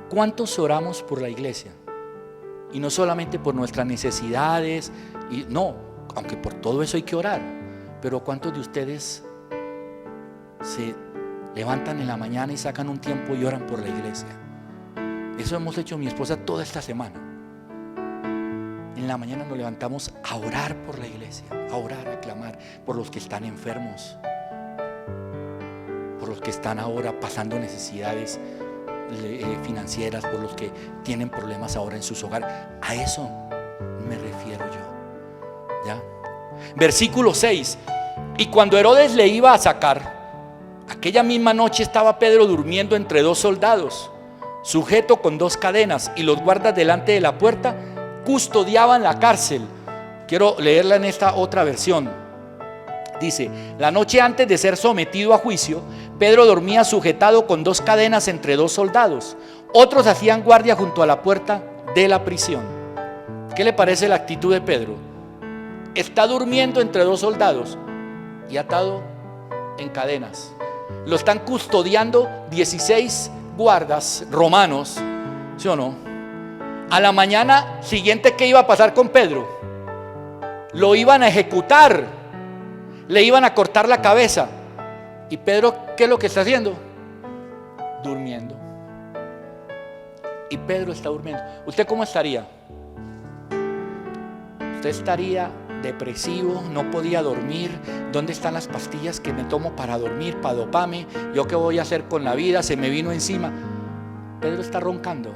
¿Cuántos oramos por la iglesia? Y no solamente por nuestras necesidades, y no, aunque por todo eso hay que orar, pero ¿cuántos de ustedes se levantan en la mañana y sacan un tiempo y oran por la iglesia? Eso hemos hecho mi esposa toda esta semana. En la mañana nos levantamos a orar por la iglesia, a orar, a clamar por los que están enfermos, por los que están ahora pasando necesidades financieras, por los que tienen problemas ahora en sus hogares. A eso me refiero yo. ¿Ya? Versículo 6. Y cuando Herodes le iba a sacar, aquella misma noche estaba Pedro durmiendo entre dos soldados, sujeto con dos cadenas, y los guardas delante de la puerta custodiaban la cárcel. Quiero leerla en esta otra versión. Dice: la noche antes de ser sometido a juicio, Pedro dormía sujetado con dos cadenas entre dos soldados. Otros hacían guardia junto a la puerta de la prisión. ¿Qué le parece la actitud de Pedro? Está durmiendo entre dos soldados y atado en cadenas. Lo están custodiando 16 guardas romanos, ¿sí o no? A la mañana siguiente, ¿qué iba a pasar con Pedro? Lo iban a ejecutar, le iban a cortar la cabeza. Y Pedro, ¿qué es lo que está haciendo? Durmiendo. Y Pedro está durmiendo. ¿Usted cómo estaría? Usted estaría depresivo, no podía dormir. ¿Dónde están las pastillas que me tomo para dormir, para doparme? ¿Yo qué voy a hacer con la vida? Se me vino encima. Pedro está roncando.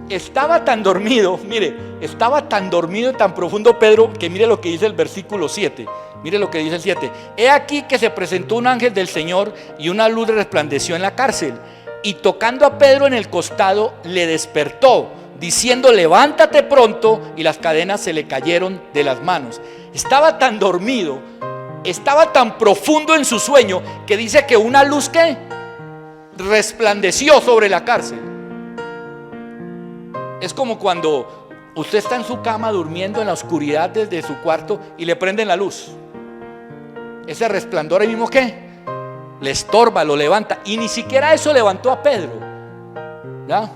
Estaba tan dormido, mire, estaba tan dormido y tan profundo Pedro, que mire lo que dice el versículo 7. Mire lo que dice el 7. He aquí que se presentó un ángel del Señor y una luz resplandeció en la cárcel, y tocando a Pedro en el costado le despertó, diciendo: levántate pronto, y las cadenas se le cayeron de las manos. Estaba tan dormido, estaba tan profundo en su sueño, que dice que una luz que resplandeció sobre la cárcel. Es como cuando usted está en su cama durmiendo en la oscuridad desde su cuarto y le prenden la luz. Ese resplandor ahí mismo, ¿qué? Le estorba, lo levanta. Y ni siquiera eso levantó a Pedro, ¿ya?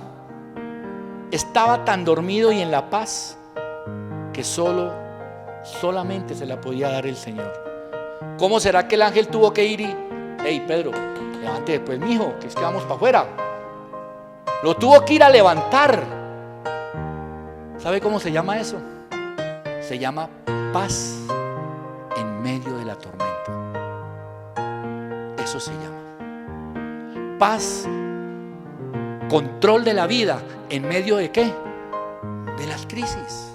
Estaba tan dormido y en la paz que solamente se la podía dar el Señor. ¿Cómo será que el ángel tuvo que ir y: hey Pedro, levante pues, mijo, que es que vamos para afuera? Lo tuvo que ir a levantar. ¿Sabe cómo se llama eso? Se llama paz en medio de la tormenta. Eso se llama paz, control de la vida en medio de ¿qué? De las crisis.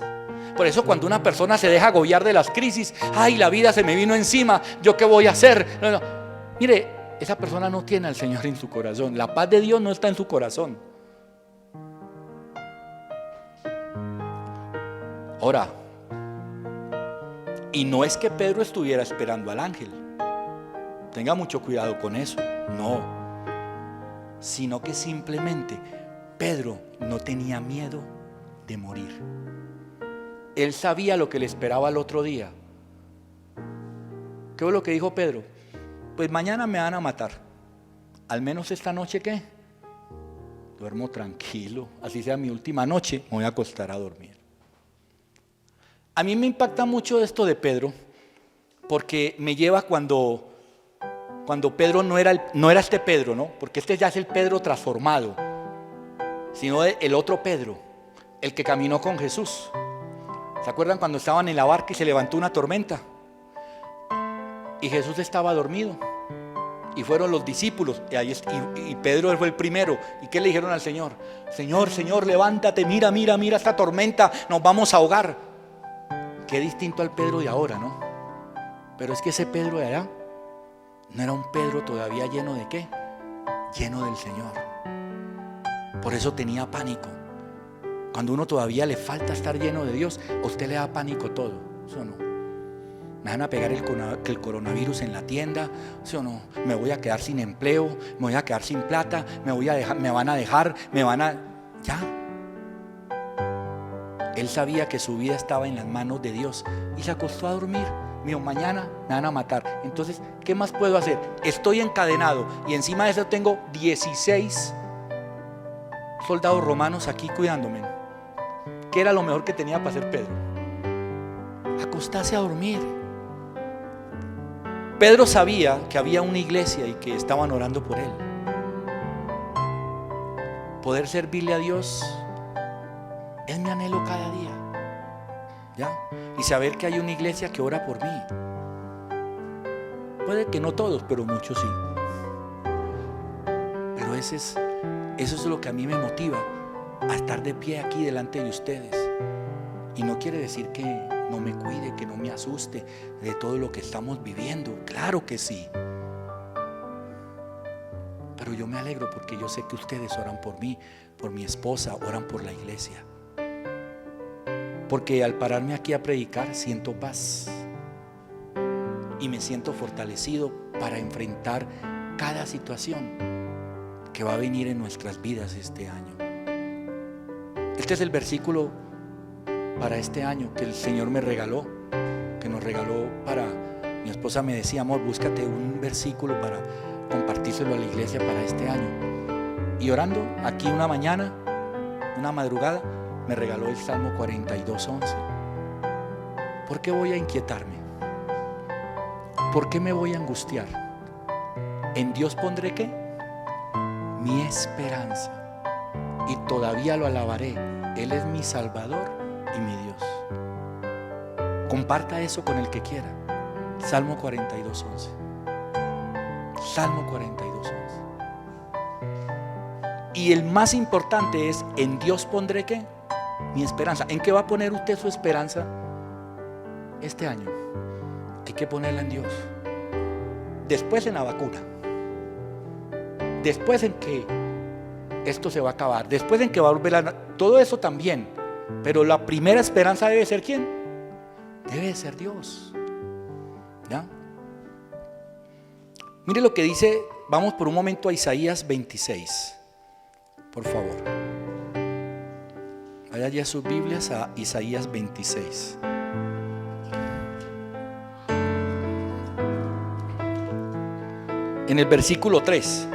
Por eso cuando una persona se deja agobiar de las crisis, ay, la vida se me vino encima, ¿yo qué voy a hacer? No. Mire, esa persona no tiene al Señor en su corazón. La paz de Dios no está en su corazón. Ahora, y no es que Pedro estuviera esperando al ángel, tenga mucho cuidado con eso, no, sino que simplemente Pedro no tenía miedo de morir. Él sabía lo que le esperaba al otro día. ¿Qué fue lo que dijo Pedro? Pues mañana me van a matar, al menos esta noche, ¿qué? Duermo tranquilo, así sea mi última noche, me voy a acostar a dormir. A mí me impacta mucho esto de Pedro, porque me lleva cuando Pedro no era este Pedro, ¿no? Porque este ya es el Pedro transformado, sino el otro Pedro, el que caminó con Jesús. ¿Se acuerdan cuando estaban en la barca y se levantó una tormenta? Y Jesús estaba dormido, y fueron los discípulos, y Pedro fue el primero. ¿Y qué le dijeron al Señor? Señor, levántate, mira esta tormenta, nos vamos a ahogar. Qué distinto al Pedro de ahora, ¿no? Pero es que ese Pedro de allá no era un Pedro todavía lleno de ¿qué? Lleno del Señor. Por eso tenía pánico. Cuando uno todavía le falta estar lleno de Dios, a usted le da pánico todo, ¿sí o no? Me van a pegar el coronavirus en la tienda, ¿sí o no? Me voy a quedar sin empleo, me voy a quedar sin plata, me van a dejar, ya. Él sabía que su vida estaba en las manos de Dios y se acostó a dormir. Me dijo, mañana me van a matar. Entonces, ¿qué más puedo hacer? Estoy encadenado y encima de eso tengo 16 soldados romanos aquí cuidándome. ¿Qué era lo mejor que tenía para hacer Pedro? Acostarse a dormir. Pedro sabía que había una iglesia y que estaban orando por él. Poder servirle a Dios es mi anhelo cada día, ¿ya? Y saber que hay una iglesia que ora por mí. Puede que no todos, pero muchos sí. Pero eso es lo que a mí me motiva a estar de pie aquí delante de ustedes. Y no quiere decir que no me cuide, que no me asuste de todo lo que estamos viviendo. Claro que sí. Pero yo me alegro porque yo sé que ustedes oran por mí, por mi esposa, oran por la iglesia. Porque al pararme aquí a predicar siento paz y me siento fortalecido para enfrentar cada situación que va a venir en nuestras vidas este año. Este es el versículo para este año que el Señor me regaló, que nos regaló para... Mi esposa me decía, amor, búscate un versículo para compartírselo a la iglesia para este año. Y orando aquí una mañana, una madrugada, me regaló el Salmo 42:11. ¿Por qué voy a inquietarme? ¿Por qué me voy a angustiar? En Dios pondré ¿qué? Mi esperanza, y todavía lo alabaré. Él es mi Salvador y mi Dios. Comparta eso con el que quiera. Salmo 42:11. Salmo 42:11. Y el más importante es: en Dios pondré ¿qué? Mi esperanza. ¿En qué va a poner usted su esperanza este año? Hay que ponerla en Dios. Después en la vacuna. Después en que esto se va a acabar. Después en que va a volver todo eso también. Pero la primera esperanza debe ser ¿quién? Debe ser Dios. ¿Ya? Mire lo que dice. Vamos por un momento a Isaías 26. Por favor. Vaya ya sus Biblias a Isaías 26. En el versículo 3.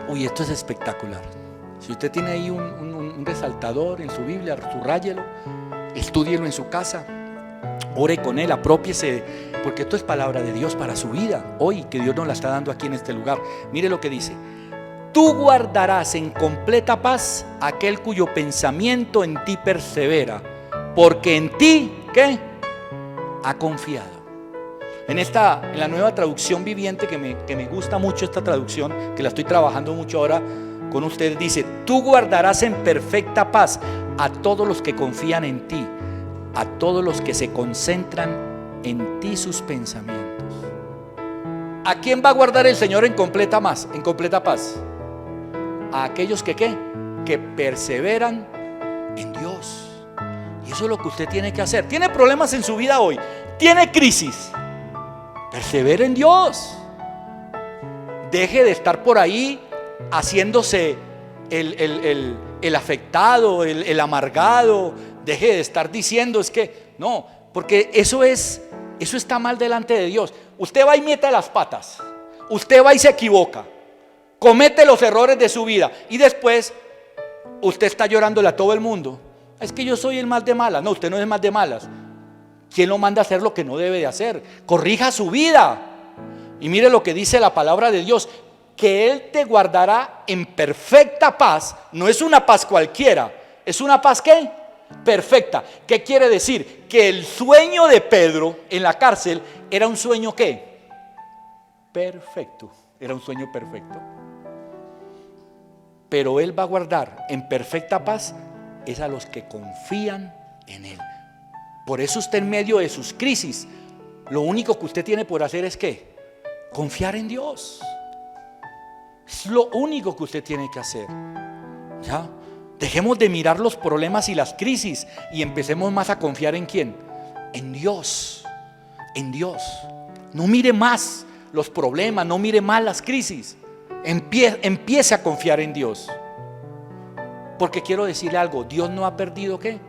Uy, esto es espectacular. Si usted tiene ahí un resaltador en su Biblia, subrayelo, estúdielo en su casa, ore con él, apropiese, porque esto es palabra de Dios para su vida hoy, que Dios nos la está dando aquí en este lugar. Mire lo que dice: tú guardarás en completa paz aquel cuyo pensamiento en ti persevera, porque en ti, ¿qué? Ha confiado. En la nueva traducción viviente, que me gusta mucho esta traducción, que la estoy trabajando mucho ahora con ustedes, dice: tú guardarás en perfecta paz a todos los que confían en ti, a todos los que se concentran en ti sus pensamientos. ¿A quién va a guardar el Señor en completa paz? En completa paz. A aquellos que ¿qué? Que perseveran en Dios. Y eso es lo que usted tiene que hacer. Tiene problemas en su vida hoy, tiene crisis, persevere en Dios. Deje de estar por ahí haciéndose el afectado, el amargado. Deje de estar diciendo es que no, porque eso está mal delante de Dios. Usted va y mete las patas, usted va y se equivoca, comete los errores de su vida y después usted está llorándole a todo el mundo. Es que yo soy el más de malas. No, usted no es más de malas. ¿Quién lo manda a hacer lo que no debe de hacer? Corrija su vida. Y mire lo que dice la palabra de Dios: que Él te guardará en perfecta paz. No es una paz cualquiera, es una paz ¿qué? Perfecta. ¿Qué quiere decir? Que el sueño de Pedro en la cárcel era un sueño ¿qué? Perfecto. Era un sueño perfecto. Pero Él va a guardar en perfecta paz es a los que confían en Él. Por eso usted, en medio de sus crisis, lo único que usted tiene por hacer es ¿qué? Confiar en Dios. Es lo único que usted tiene que hacer. ¿Ya? Dejemos de mirar los problemas y las crisis y empecemos más a confiar en ¿quién? En Dios. En Dios. No mire más los problemas, no mire más las crisis. Empiece a confiar en Dios. Porque quiero decirle algo, Dios no ha perdido ¿qué?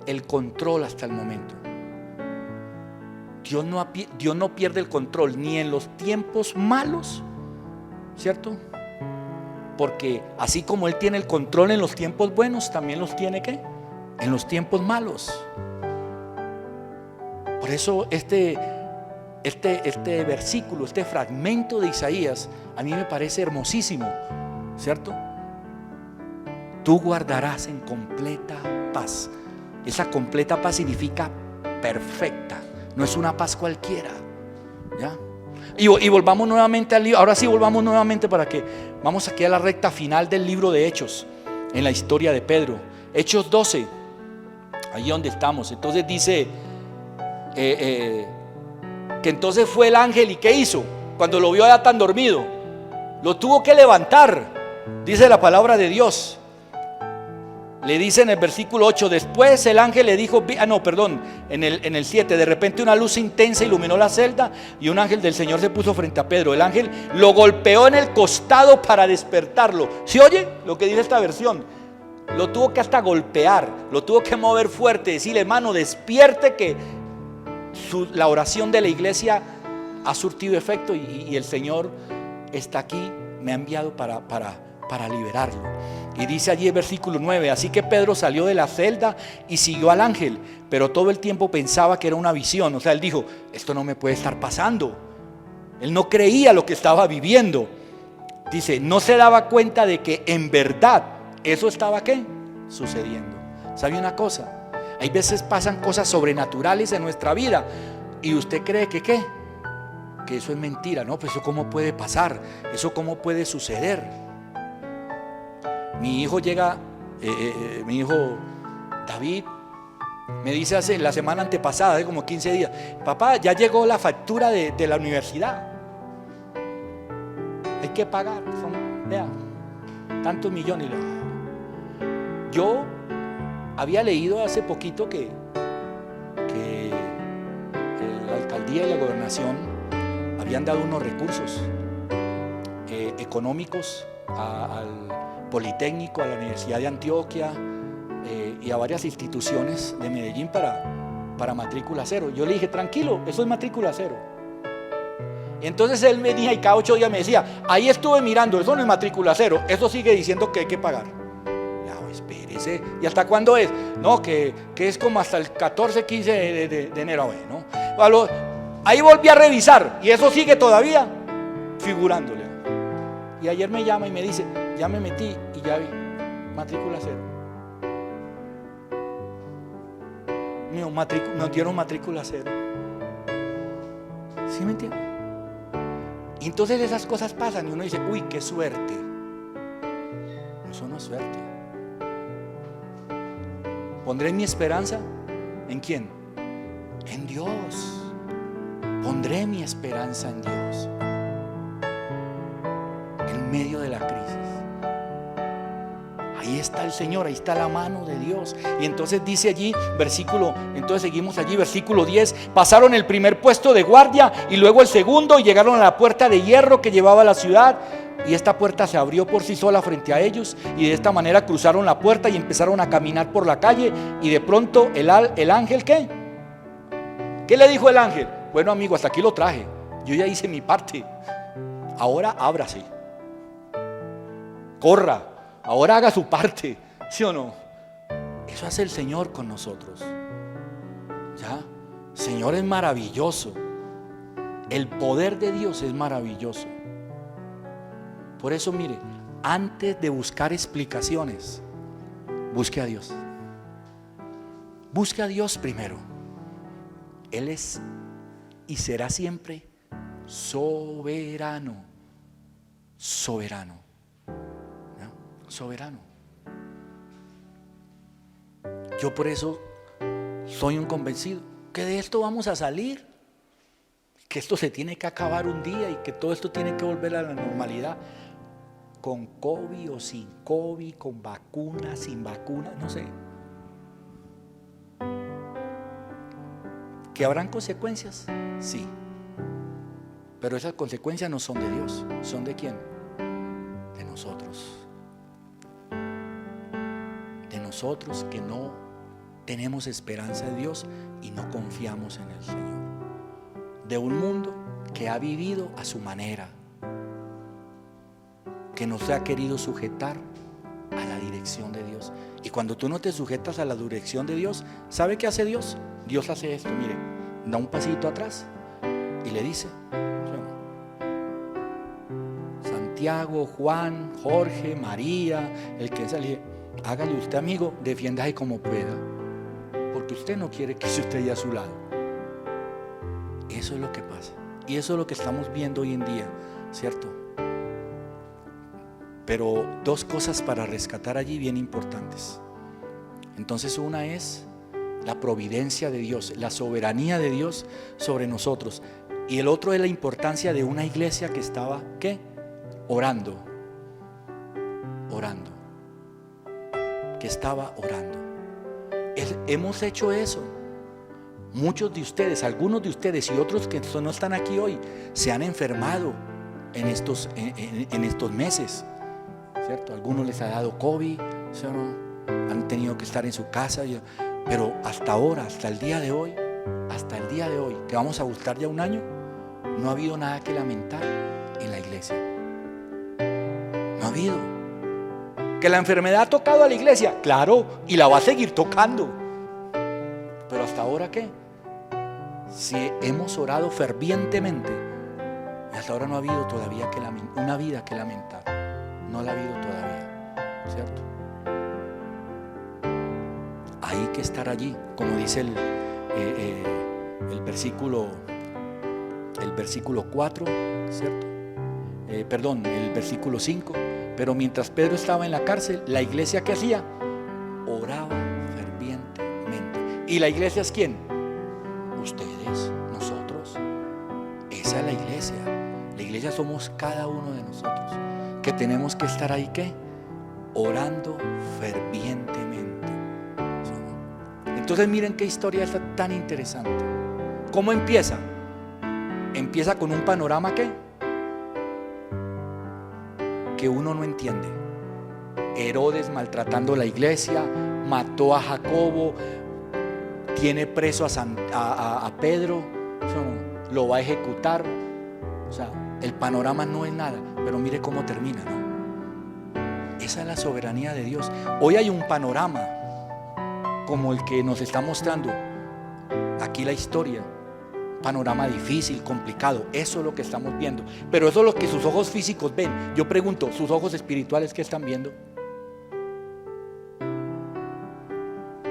El control hasta el momento. Dios no pierde el control ni en los tiempos malos, ¿cierto? Porque así como Él tiene el control en los tiempos buenos, también los tiene ¿qué? En los tiempos malos. Por eso este versículo, este fragmento de Isaías, a mí me parece hermosísimo, ¿cierto? Tú guardarás en completa paz. Esa completa paz significa perfecta, no es una paz cualquiera, ¿ya? Y volvamos nuevamente al libro. Ahora sí volvamos nuevamente para que vamos aquí a la recta final del libro de Hechos, en la historia de Pedro. Hechos 12, ahí donde estamos. Entonces dice que entonces fue el ángel y ¿qué hizo? Cuando lo vio ya tan dormido, lo tuvo que levantar, dice la palabra de Dios. Le dice en el versículo 8, después el ángel le dijo, en el 7, de repente una luz intensa iluminó la celda y un ángel del Señor se puso frente a Pedro. El ángel lo golpeó en el costado para despertarlo. ¿Sí oye lo que dice esta versión? Lo tuvo que hasta golpear, lo tuvo que mover fuerte, decirle, hermano, despierte, que la oración de la iglesia ha surtido efecto y el Señor está aquí, me ha enviado para liberarlo. Y dice allí el versículo 9, así que Pedro salió de la celda y siguió al ángel, pero todo el tiempo pensaba que era una visión. O sea, él dijo, esto no me puede estar pasando. Él no creía lo que estaba viviendo. Dice, no se daba cuenta de que en verdad eso estaba ¿qué? Sucediendo. ¿Sabe una cosa? Hay veces pasan cosas sobrenaturales en nuestra vida y usted cree que ¿qué? Que eso es mentira. No, pues eso cómo puede pasar, eso cómo puede suceder. Mi hijo llega, mi hijo David me dice hace la semana antepasada, de como 15 días, papá, ya llegó la factura de la universidad, hay que pagar, vean, tantos millones. Yo había leído hace poquito que la alcaldía y la gobernación habían dado unos recursos económicos al Politécnico, a la Universidad de Antioquia y a varias instituciones de Medellín para matrícula cero. Yo le dije, tranquilo, eso es matrícula cero. Y entonces él venía y cada 8 días me decía, ahí estuve mirando, eso no es matrícula cero, eso sigue diciendo que hay que pagar. Ya, espérese, ¿y hasta cuándo es? No, que es como hasta el 14, 15 de enero, ¿no? Ahí volví a revisar y eso sigue todavía figurándole. Y ayer me llama y me dice, ya me metí y ya vi, matrícula cero. Nos dieron matrícula cero. ¿Sí me entienden? Y entonces esas cosas pasan y uno dice, uy, qué suerte. Eso no es suerte. ¿Pondré mi esperanza en quién? En Dios. Pondré mi esperanza en Dios. En medio de la crisis, ahí está el Señor, ahí está la mano de Dios. Y entonces dice allí, entonces seguimos allí, versículo 10, pasaron el primer puesto de guardia y luego el segundo y llegaron a la puerta de hierro que llevaba a la ciudad, y esta puerta se abrió por sí sola frente a ellos, y de esta manera cruzaron la puerta y empezaron a caminar por la calle. Y de pronto el ángel, ¿qué le dijo el ángel? Bueno, amigo, hasta aquí lo traje, yo ya hice mi parte, ahora ábrase, corra, ahora haga su parte, ¿sí o no? Eso hace el Señor con nosotros. ¿Ya? Señor es maravilloso. El poder de Dios es maravilloso. Por eso, mire, antes de buscar explicaciones, busque a Dios. Busque a Dios primero. Él es y será siempre soberano. Soberano. Soberano. Yo por eso soy un convencido que de esto vamos a salir, que esto se tiene que acabar un día y que todo esto tiene que volver a la normalidad. con COVID o sin COVID, con vacuna, sin vacuna, no sé. ¿Que habrán consecuencias? Sí. Pero esas consecuencias no son de Dios. ¿Son de quién? De nosotros. De nosotros que no tenemos esperanza de Dios y no confiamos en el Señor. De un mundo que ha vivido a su manera, que no se ha querido sujetar a la dirección de Dios. Y cuando tú no te sujetas a la dirección de Dios, ¿sabe qué hace Dios? Dios hace esto, mire, da un pasito atrás y le dice: Santiago, Juan, Jorge, María, el que sale, hágale usted, amigo, defiéndase como pueda, porque usted no quiere que usted esté a su lado. Eso es lo que pasa. Y eso es lo que estamos viendo hoy en día, ¿cierto? Pero dos cosas para rescatar allí bien importantes. Entonces, una es la providencia de Dios, la soberanía de Dios sobre nosotros. Y el otro es la importancia de una iglesia que estaba, ¿qué? Orando. Orando. Que estaba orando. Hemos hecho eso. Muchos de ustedes, algunos de ustedes y otros que no están aquí hoy, se han enfermado en estos meses, ¿cierto? Algunos les ha dado COVID, han tenido que estar en su casa, pero hasta ahora, hasta el día de hoy, que vamos a buscar ya un año, no ha habido nada que lamentar en la iglesia. No ha habido. Que la enfermedad ha tocado a la iglesia, claro, y la va a seguir tocando. Pero hasta ahora, ¿qué? Si hemos orado fervientemente, hasta ahora no ha habido todavía una vida que lamentar. No la ha habido todavía, ¿cierto? Hay que estar allí, como dice el versículo 4, ¿cierto? El versículo 5. Pero mientras Pedro estaba en la cárcel, la iglesia, ¿qué hacía? Oraba fervientemente. ¿Y la iglesia es quién? Ustedes, nosotros. Esa es la iglesia. La iglesia somos cada uno de nosotros, que tenemos que estar ahí, ¿qué? Orando fervientemente. Entonces miren qué historia está tan interesante. ¿Cómo empieza? Empieza con un panorama, ¿qué? Que uno no entiende. Herodes maltratando la iglesia, mató a Jacobo, tiene preso a Pedro, lo va a ejecutar. O sea, el panorama no es nada, pero mire cómo termina, ¿no? Esa es la soberanía de Dios. Hoy hay un panorama como el que nos está mostrando aquí la historia. Panorama difícil, complicado. Eso es lo que estamos viendo. Pero eso es lo que sus ojos físicos ven. Yo pregunto, ¿sus ojos espirituales qué están viendo?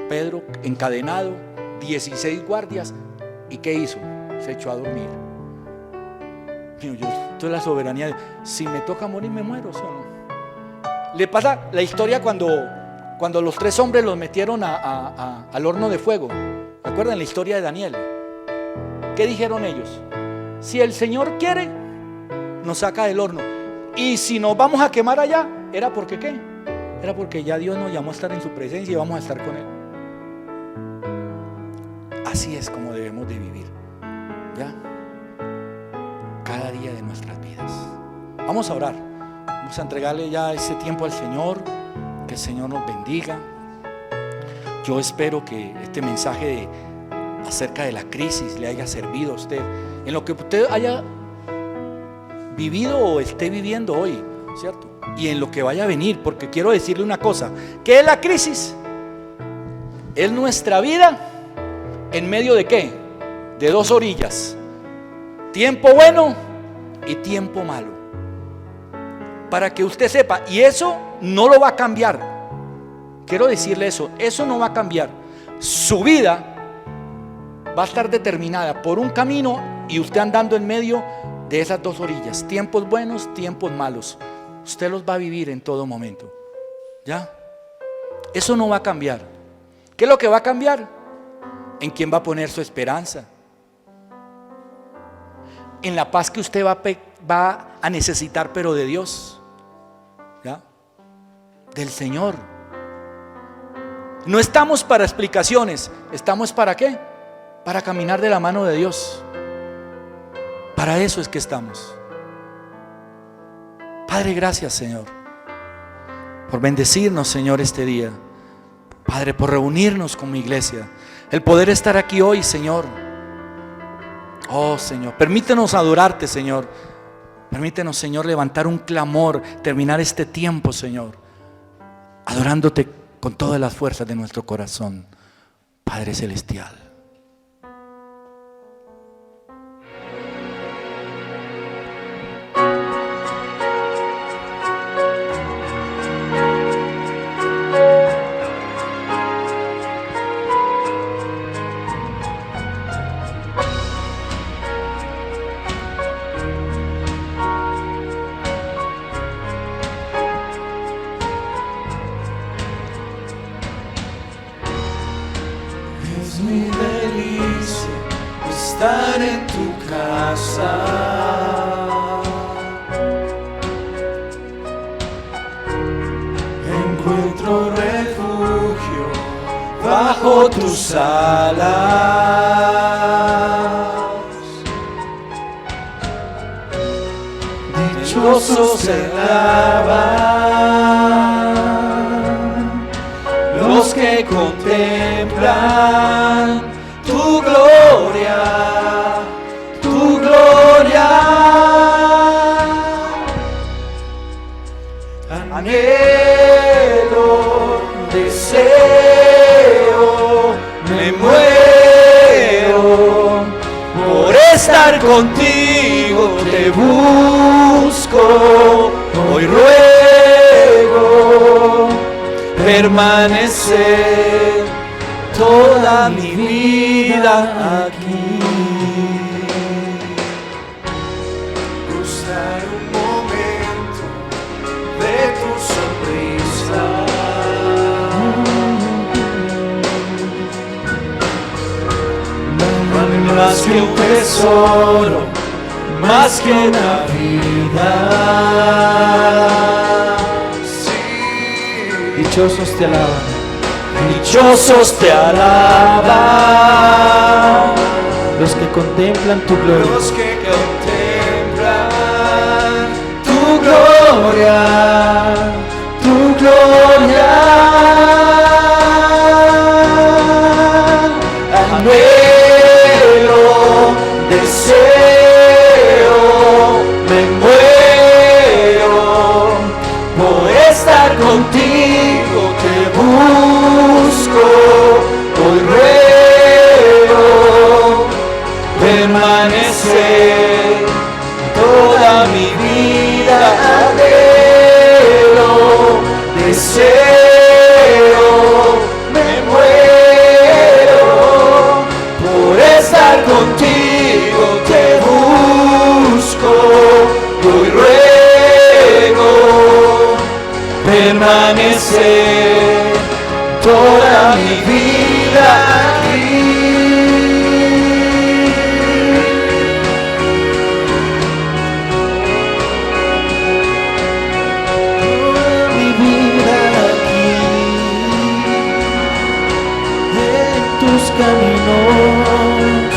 Pedro encadenado, 16 guardias. ¿Y qué hizo? Se echó a dormir. Esto es la soberanía. Si me toca morir, me muero, ¿sí o no? Le pasa la historia cuando los 3 hombres los metieron al horno de fuego. ¿Recuerdan la historia de Daniel? ¿Qué dijeron ellos? Si el Señor quiere, nos saca del horno. Y si nos vamos a quemar allá, ¿era porque qué? Era porque ya Dios nos llamó a estar en su presencia y vamos a estar con Él. Así es como debemos de vivir, ¿ya? Cada día de nuestras vidas. Vamos a orar. Vamos a entregarle ya ese tiempo al Señor. Que el Señor nos bendiga. Yo espero que este mensaje acerca de la crisis le haya servido a usted, en lo que usted haya vivido o esté viviendo hoy, ¿cierto? Y en lo que vaya a venir, porque quiero decirle una cosa. ¿Qué es la crisis? Es nuestra vida en medio de ¿qué? De 2 orillas. Tiempo bueno y tiempo malo. Para que usted sepa, y eso no lo va a cambiar. Quiero decirle eso no va a cambiar. Su vida va a estar determinada por un camino y usted andando en medio de esas 2 orillas. Tiempos buenos, tiempos malos. Usted los va a vivir en todo momento. ¿Ya? Eso no va a cambiar. ¿Qué es lo que va a cambiar? ¿En quién va a poner su esperanza? En la paz que usted va a necesitar, pero de Dios. ¿Ya? Del Señor. No estamos para explicaciones, estamos para ¿qué? Para caminar de la mano de Dios. Para eso es que estamos. Padre, gracias, Señor, por bendecirnos, Señor, este día. Padre, por reunirnos con mi iglesia, el poder estar aquí hoy, Señor. Oh, Señor, permítenos adorarte, Señor. Permítenos, Señor, levantar un clamor, terminar este tiempo, Señor, adorándote con todas las fuerzas de nuestro corazón, Padre Celestial. Es mi delicia estar en tu casa. Encuentro refugio bajo tus alas. Dichosos se alaban los que contemplan tu gloria, tu gloria. Anhelo, deseo, me muero por estar contigo, te busco, hoy ruego permanecer toda mi vida aquí. Gustar un momento de tu sonrisa. Vale más que un tesoro, más que una vida. Dichosos te alaban, dichosos te alaban, los que contemplan tu gloria, los que contemplan tu gloria, tu gloria. Anhelo, deseo, me muero por estar contigo, te busco, hoy ruego permanecer toda mi vida. Anhelo, deseo, me muero por estar contigo, te busco, hoy ruego permanecer toda mi vida aquí. Toda mi vida aquí, en tus caminos,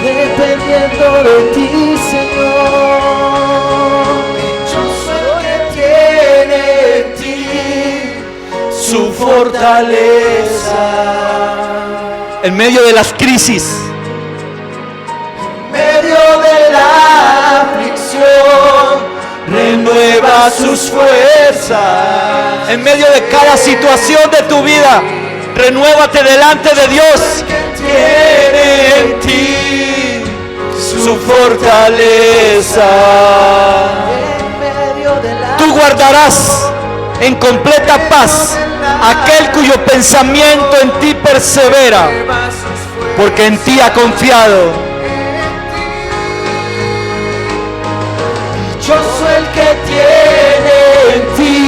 dependiendo de ti, Señor. Dichoso el que tiene en ti su fortaleza. En medio de las crisis, En medio de la aflicción, renueva sus fuerzas. en medio de cada situación de tu vida, renuévate delante de Dios. Que tiene en ti su fortaleza. En medio de la Tú guardarás en completa paz aquel cuyo pensamiento en ti persevera, renueva sus fuerzas. porque en ti ha confiado. Dichoso el que tiene en ti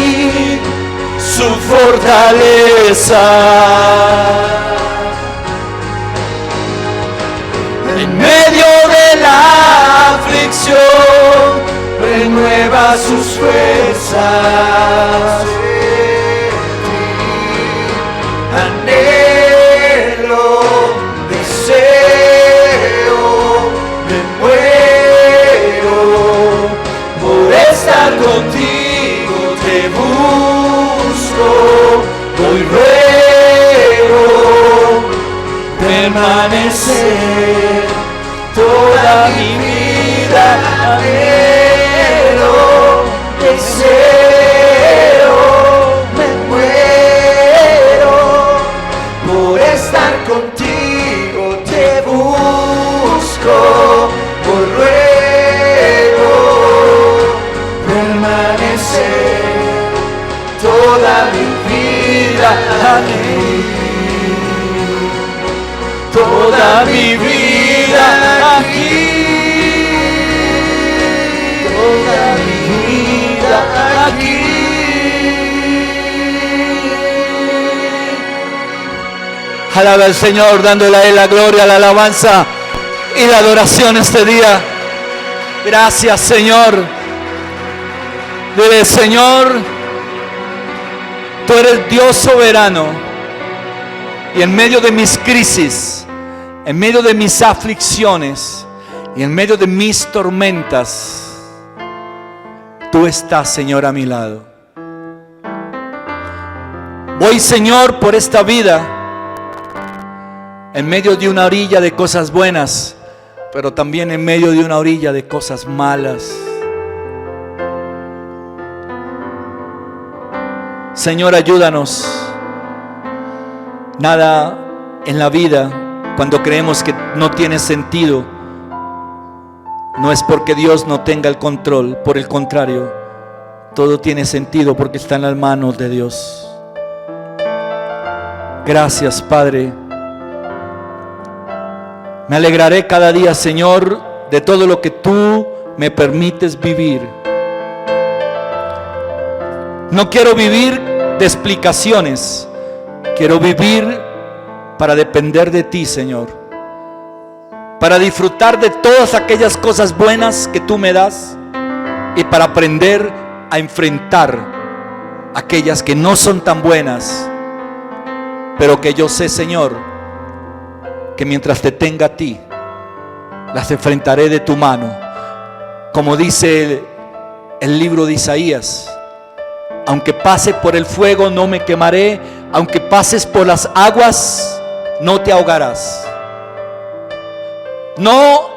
su fortaleza. En medio de la aflicción, renueva todas sus fuerzas. Anhelo, deseo, me muero por estar contigo, te busco, hoy ruego permanecer toda mi vida. Anhelo, deseo, me muero por estar contigo, te busco, por ruego permanecer toda mi vida aquí, toda mi vida aquí, toda mi vida aquí. Alaba al Señor, dándole a Él la gloria, la alabanza y la adoración este día. Gracias, Señor. Dile: Señor, tú eres Dios soberano, y en medio de mis crisis, en medio de mis aflicciones y en medio de mis tormentas, tú estás, Señor, a mi lado. Voy, Señor, por esta vida en medio de una orilla de cosas buenas, pero también en medio de una orilla de cosas malas. Señor, ayúdanos. Nada en la vida, cuando creemos que no tiene sentido, no es porque Dios no tenga el control. Por el contrario, todo tiene sentido porque está en las manos de Dios. Gracias, Padre. Me alegraré cada día, Señor, de todo lo que tú me permites vivir. No quiero vivir de explicaciones. Quiero vivir para depender de ti, Señor. Para disfrutar de todas aquellas cosas buenas que tú me das y para aprender a enfrentar aquellas que no son tan buenas, pero que yo sé, Señor, que mientras te tenga a ti, las enfrentaré de tu mano. Como dice el libro de Isaías: aunque pase por el fuego no me quemaré, aunque pases por las aguas no te ahogarás. No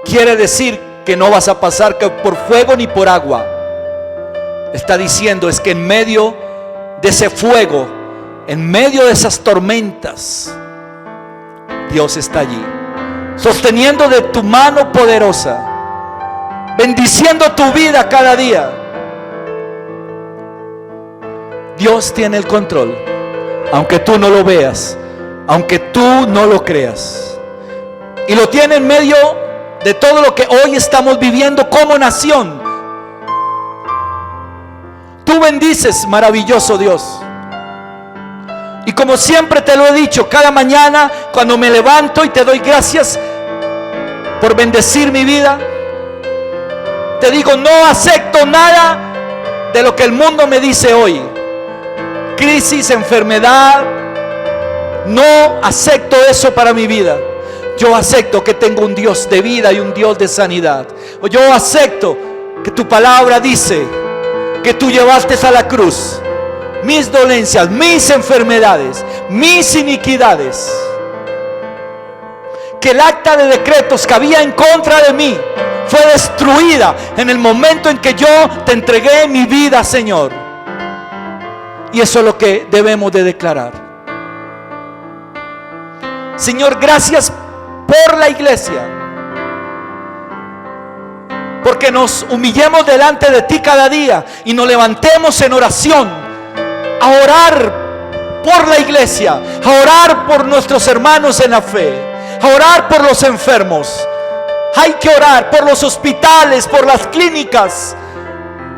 quiere decir que no vas a pasar por fuego ni por agua. Está diciendo es que en medio de ese fuego, en medio de esas tormentas, Dios está allí, sosteniendo de tu mano poderosa, bendiciendo tu vida cada día. Dios tiene el control, aunque tú no lo veas, aunque tú no lo creas, y lo tiene en medio de todo lo que hoy estamos viviendo como nación. Tú bendices, maravilloso Dios. Y como siempre te lo he dicho, cada mañana cuando me levanto y te doy gracias por bendecir mi vida, te digo: no acepto nada de lo que el mundo me dice hoy. Crisis, enfermedad, no acepto eso para mi vida. Yo acepto que tengo un Dios de vida y un Dios de sanidad. Yo acepto que tu palabra dice que tú llevaste a la cruz mis dolencias, mis enfermedades, mis iniquidades, que el acta de decretos que había en contra de mí fue destruida en el momento en que yo te entregué mi vida, Señor. Y eso es lo que debemos de declarar. Señor, gracias por la iglesia, porque nos humillemos delante de ti cada día y nos levantemos en oración a orar por la iglesia, a orar por nuestros hermanos en la fe, a orar por los enfermos. Hay que orar por los hospitales, por las clínicas,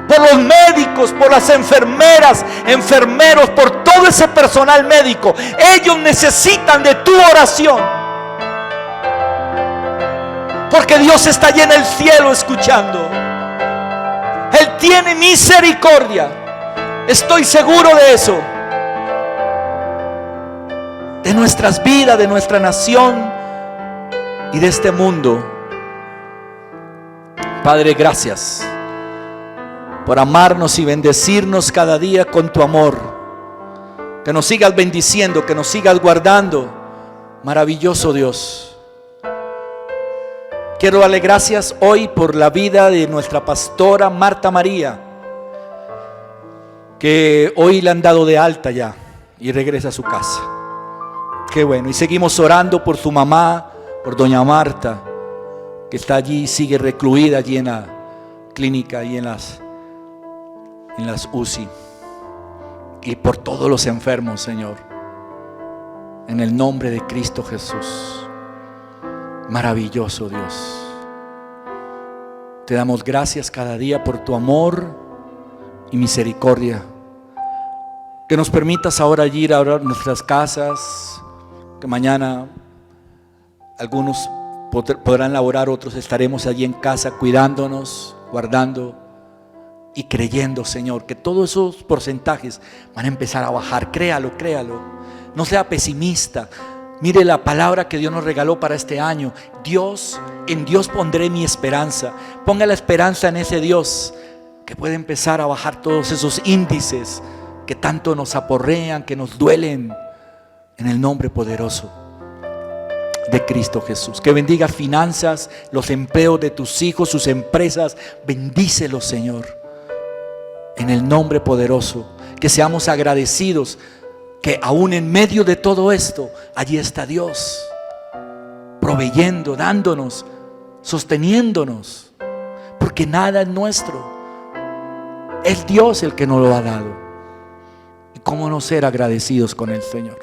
por los médicos, por las enfermeras, enfermeros, por todo ese personal médico. Ellos necesitan de tu oración, porque Dios está allí en el cielo escuchando. Él tiene misericordia. Estoy seguro de eso. De nuestras vidas, de nuestra nación y de este mundo. Padre, gracias por amarnos y bendecirnos cada día con tu amor. Que nos sigas bendiciendo, que nos sigas guardando. Maravilloso Dios. Quiero darle gracias hoy por la vida de nuestra pastora Marta María, que hoy le han dado de alta ya y regresa a su casa. Qué bueno. Y seguimos orando por su mamá, por doña Marta, que está allí, sigue recluida allí en la clínica y en las UCI. Y por todos los enfermos, Señor, en el nombre de Cristo Jesús. Maravilloso Dios. Te damos gracias cada día por tu amor y misericordia. Que nos permitas ahora ir a nuestras casas, que mañana algunos podrán laborar, otros estaremos allí en casa cuidándonos, guardando y creyendo, Señor, que todos esos porcentajes van a empezar a bajar. Créalo, créalo. No sea pesimista. Mire la palabra que Dios nos regaló para este año. En Dios pondré mi esperanza. Ponga la esperanza en ese Dios que puede empezar a bajar todos esos índices que tanto nos aporrean, que nos duelen, en el nombre poderoso de Cristo Jesús. Que bendiga finanzas, los empleos de tus hijos, sus empresas. Bendícelos, Señor, en el nombre poderoso. Que seamos agradecidos, que aún en medio de todo esto, allí está Dios, proveyendo, dándonos, sosteniéndonos, porque nada es nuestro, es Dios el que nos lo ha dado. Y cómo no ser agradecidos con el Señor.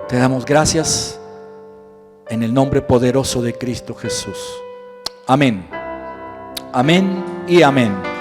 Te damos gracias en el nombre poderoso de Cristo Jesús. Amén. Amén y amén.